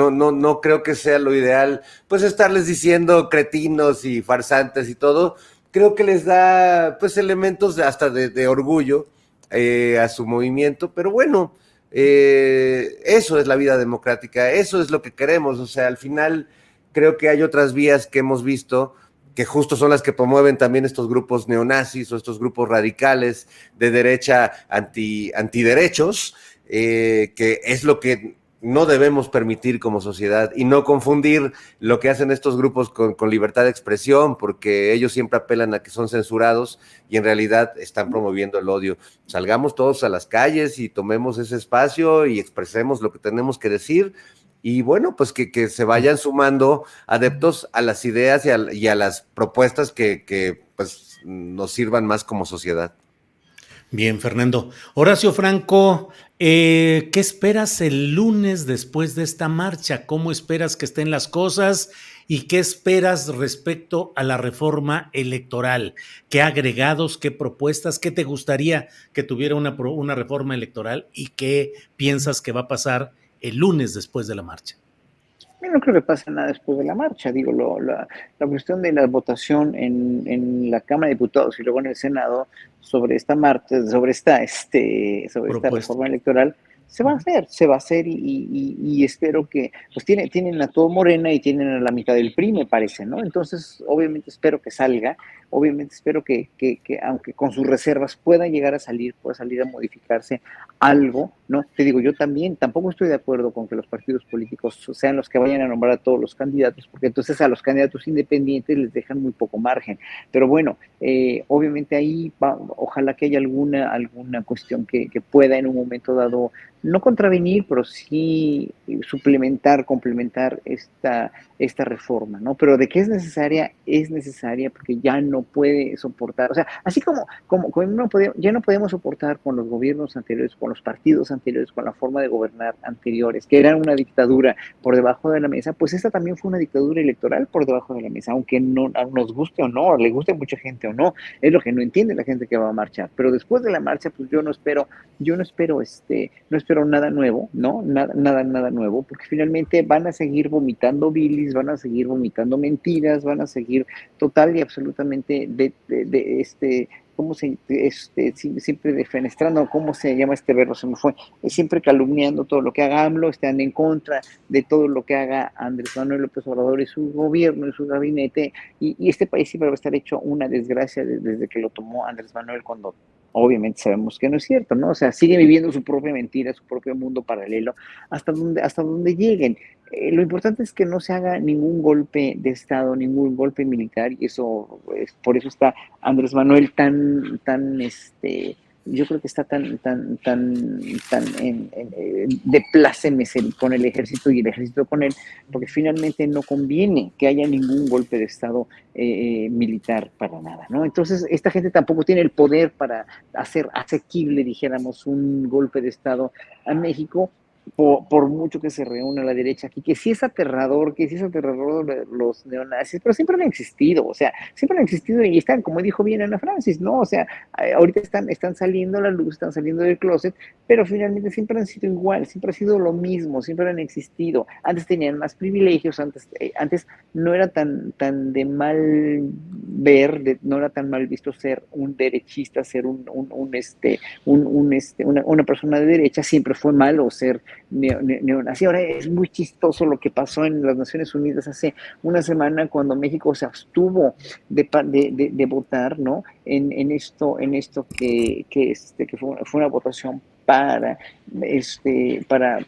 no creo que sea lo ideal, pues estarles diciendo cretinos y farsantes y todo. Creo que les da pues elementos hasta de orgullo a su movimiento, pero bueno, eso es la vida democrática, eso es lo que queremos. O sea, al final creo que hay otras vías que hemos visto que justo son las que promueven también estos grupos neonazis o estos grupos radicales de derecha antiderechos, que es lo que no debemos permitir como sociedad, y no confundir lo que hacen estos grupos con libertad de expresión, porque ellos siempre apelan a que son censurados y en realidad están promoviendo el odio. Salgamos todos a las calles y tomemos ese espacio y expresemos lo que tenemos que decir. Y bueno, pues que se vayan sumando adeptos a las ideas y a las propuestas que pues nos sirvan más como sociedad.
Bien, Fernando. Horacio Franco, ¿qué esperas el lunes después de esta marcha? ¿Cómo esperas que estén las cosas? ¿Y qué esperas respecto a la reforma electoral? ¿Qué agregados, qué propuestas, qué te gustaría que tuviera una reforma electoral y qué piensas que va a pasar el lunes después de la marcha?
Yo no creo que pase nada después de la marcha. Digo, la cuestión de la votación en la Cámara de Diputados y luego en el Senado sobre esta marcha, sobre esta
Propuesta.
reforma electoral, se va a hacer y espero que, pues tienen a todo Morena y tienen a la mitad del PRI, me parece, ¿no? Entonces, obviamente espero que salga, obviamente espero que aunque con sus reservas pueda llegar a salir, pueda salir a modificarse algo, ¿no? Te digo, yo también tampoco estoy de acuerdo con que los partidos políticos sean los que vayan a nombrar a todos los candidatos, porque entonces a los candidatos independientes les dejan muy poco margen. Pero bueno, obviamente ahí ojalá que haya alguna cuestión que pueda en un momento dado no contravenir, pero sí suplementar, complementar esta reforma, ¿no? Pero de que es necesaria porque ya no puede soportar, o sea, así como ya no podemos soportar con los gobiernos anteriores, con los partidos anteriores, con la forma de gobernar anteriores, que eran una dictadura por debajo de la mesa, pues esta también fue una dictadura electoral por debajo de la mesa, aunque no nos guste o no, le guste a mucha gente o no, es lo que no entiende la gente que va a marchar. Pero después de la marcha, pues yo no espero nada nuevo, ¿no? Nada nuevo, porque finalmente van a seguir vomitando bilis, van a seguir vomitando mentiras, van a seguir total y absolutamente ¿cómo siempre defenestrando? ¿Cómo se llama este verbo? Se me fue. Siempre calumniando todo lo que haga AMLO, están en contra de todo lo que haga Andrés Manuel López Obrador y su gobierno y su gabinete, y este país siempre va a estar hecho una desgracia desde que lo tomó Andrés Manuel, cuando obviamente sabemos que no es cierto, ¿no? O sea, sigue viviendo su propia mentira, su propio mundo paralelo, hasta donde lleguen. Lo importante es que no se haga ningún golpe de Estado, ningún golpe militar, y por eso está Andrés Manuel yo creo que está de plácemes con el ejército y el ejército con él, porque finalmente no conviene que haya ningún golpe de Estado militar para nada, ¿no? Entonces, esta gente tampoco tiene el poder para hacer asequible, dijéramos, un golpe de Estado a México, por mucho que se reúna la derecha aquí, que sí es aterrador, los neonazis, pero siempre han existido, o sea, siempre han existido y están, como dijo bien Ana Francis, ¿no? O sea, ahorita están saliendo a la luz, están saliendo del closet, pero finalmente siempre han sido igual, siempre ha sido lo mismo, siempre han existido. Antes tenían más privilegios, antes no era tan de mal ver, no era tan mal visto ser un derechista, ser una persona de derecha, siempre fue malo ser neonazi. Ahora es muy chistoso lo que pasó en las Naciones Unidas hace una semana cuando México se abstuvo de votar, ¿no? En esto que fue una votación para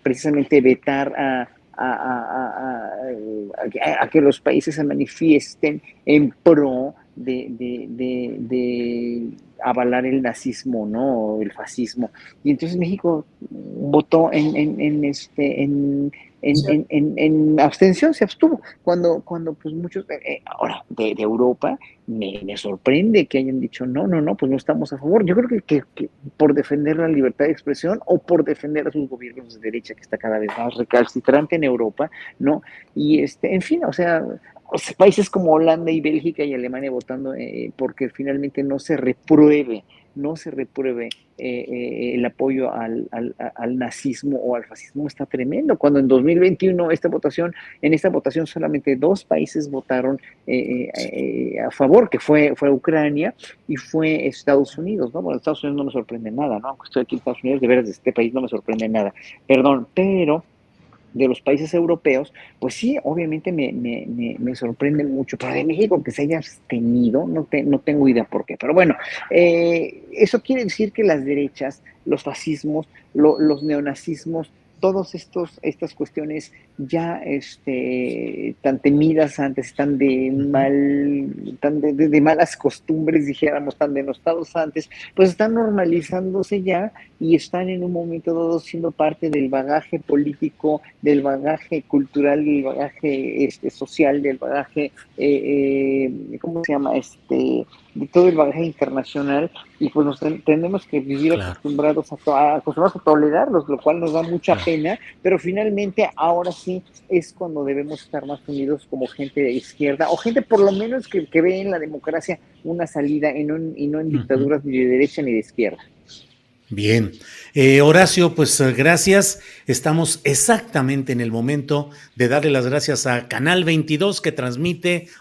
precisamente vetar a que los países se manifiesten en pro de avalar el nazismo, ¿no? El fascismo. Y entonces México votó en abstención, se abstuvo, cuando pues muchos, ahora, de Europa, me sorprende que hayan dicho, no, pues no estamos a favor. Yo creo que por defender la libertad de expresión o por defender a sus gobiernos de derecha, que está cada vez más recalcitrante en Europa, ¿no? Y en fin, o sea, países como Holanda y Bélgica y Alemania votando porque finalmente no se repruebe el apoyo al nazismo o al fascismo está tremendo. Cuando en 2021 en esta votación solamente 2 países votaron a favor, que fue Ucrania y fue Estados Unidos, ¿no? Bueno, Estados Unidos no me sorprende nada, ¿no? Aunque estoy aquí en Estados Unidos, de veras, de este país no me sorprende nada, perdón, pero de los países europeos, pues sí, obviamente me sorprende mucho, pero de México que se haya abstenido, no tengo idea por qué, pero bueno, eso quiere decir que las derechas, los fascismos, los neonazismos, todas estas cuestiones ya tan temidas antes, tan de malas costumbres, dijéramos, tan denostados antes, pues están normalizándose ya y están en un momento dado siendo parte del bagaje político, del bagaje cultural, del bagaje social, del bagaje, ¿cómo se llama? De todo el bagaje internacional, y pues tenemos que vivir acostumbrados a tolerarlos, lo cual nos da mucha pena, pero finalmente ahora sí es cuando debemos estar más unidos como gente de izquierda, o gente por lo menos que ve en la democracia una salida y no en dictaduras ni de derecha ni de izquierda.
Bien. Horacio, pues gracias. Estamos exactamente en el momento de darle las gracias a Canal 22 que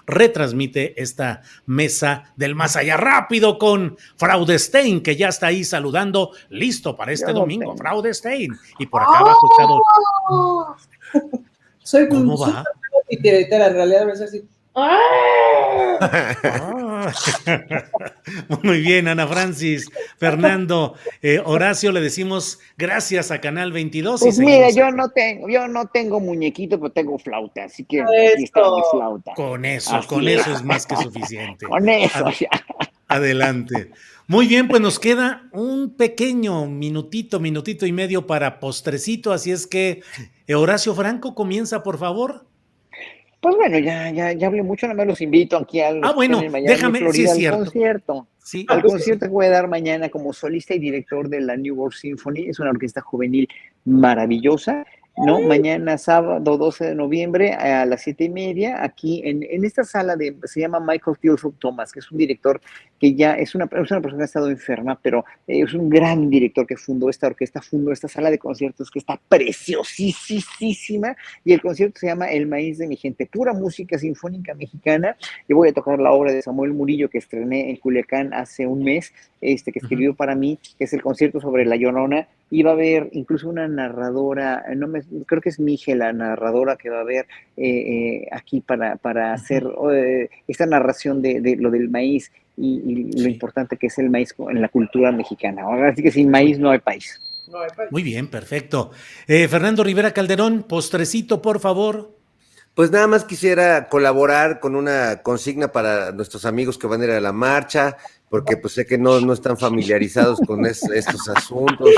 retransmite esta mesa del más allá rápido con Fraudestein, que ya está ahí saludando, listo para este domingo. Fraudestein. Y por acá abajo está
Soy
¿Cómo va?
titiritera, en realidad a veces así.
Muy bien, Ana Francis, Fernando, Horacio, le decimos gracias a Canal 22
pues
y
mira,
seguimos.
yo no tengo muñequito, pero tengo flauta, así que aquí está mi flauta.
Con eso es más que suficiente.
Con eso ya.
Adelante. Muy bien, pues nos queda un pequeño minutito y medio para postrecito, así es que Horacio Franco, comienza, por favor.
Pues bueno, ya hablé mucho, nada más los invito aquí a los que estén en Miami,
déjame,
Florida,
sí es
al
cierto.
concierto.
Sí,
Al concierto que voy a dar mañana como solista y director de la New World Symphony. Es una orquesta juvenil maravillosa, ¿no? Mañana sábado 12 de noviembre a las 7:30, aquí en esta sala se llama Michael Tilford Thomas, que es un director que ya es una persona que ha estado enferma, pero es un gran director que fundó esta orquesta, fundó esta sala de conciertos que está preciosísima, y el concierto se llama El Maíz de mi Gente, pura música sinfónica mexicana. Yo voy a tocar la obra de Samuel Murillo que estrené en Culiacán hace un mes, que escribió para mí, que es el concierto sobre La Llorona. Y va a haber incluso una narradora, creo que es Mije la narradora que va a haber aquí para hacer esta narración de lo del maíz y lo importante que es el maíz en la cultura mexicana. Ahora sí que sin maíz no hay país.
Muy bien, perfecto. Fernando Rivera Calderón, postrecito, por favor.
Pues nada más quisiera colaborar con una consigna para nuestros amigos que van a ir a la marcha, porque pues sé que no están familiarizados con estos asuntos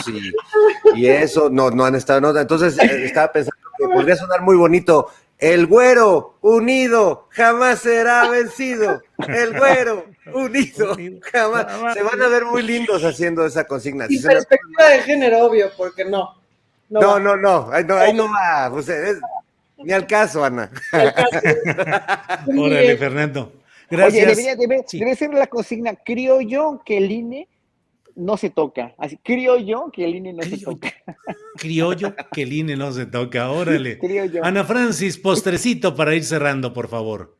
y eso, no han estado, no. Entonces estaba pensando que podría sonar muy bonito: el güero unido jamás será vencido, el güero unido jamás. Se van a ver muy lindos haciendo esa consigna.
Sin perspectiva de género, obvio, porque no.
No, ahí no va. Pues, ni al caso, Ana.
Al caso. Muy
Órale,
bien.
Fernando.
Oye,
Gracias. Sí.
debe ser la consigna, creo yo que el INE no se toca. Así, creo yo que el INE no se
Criollo,
toca.
criollo, que el INE no se toca. Órale.
Creo yo.
Ana Francis, postrecito para ir cerrando, por favor.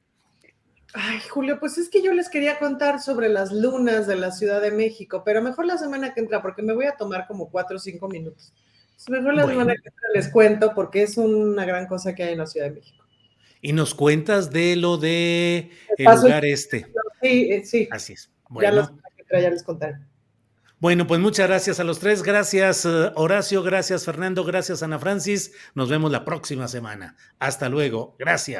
Ay, Julio, pues es que yo les quería contar sobre las lunas de la Ciudad de México, pero mejor la semana que entra, porque me voy a tomar como 4 o 5 minutos. Entonces, mejor la
Bueno.
semana que entra les cuento, porque es una gran cosa que hay en la Ciudad de México.
Y nos cuentas de lo de el
Paso
lugar este.
Sí, sí,
Así es.
ya la
Bueno.
semana que entra ya les contaré.
Bueno, pues muchas gracias a los tres. Gracias, Horacio. Gracias, Fernando. Gracias, Ana Francis. Nos vemos la próxima semana. Hasta luego. Gracias.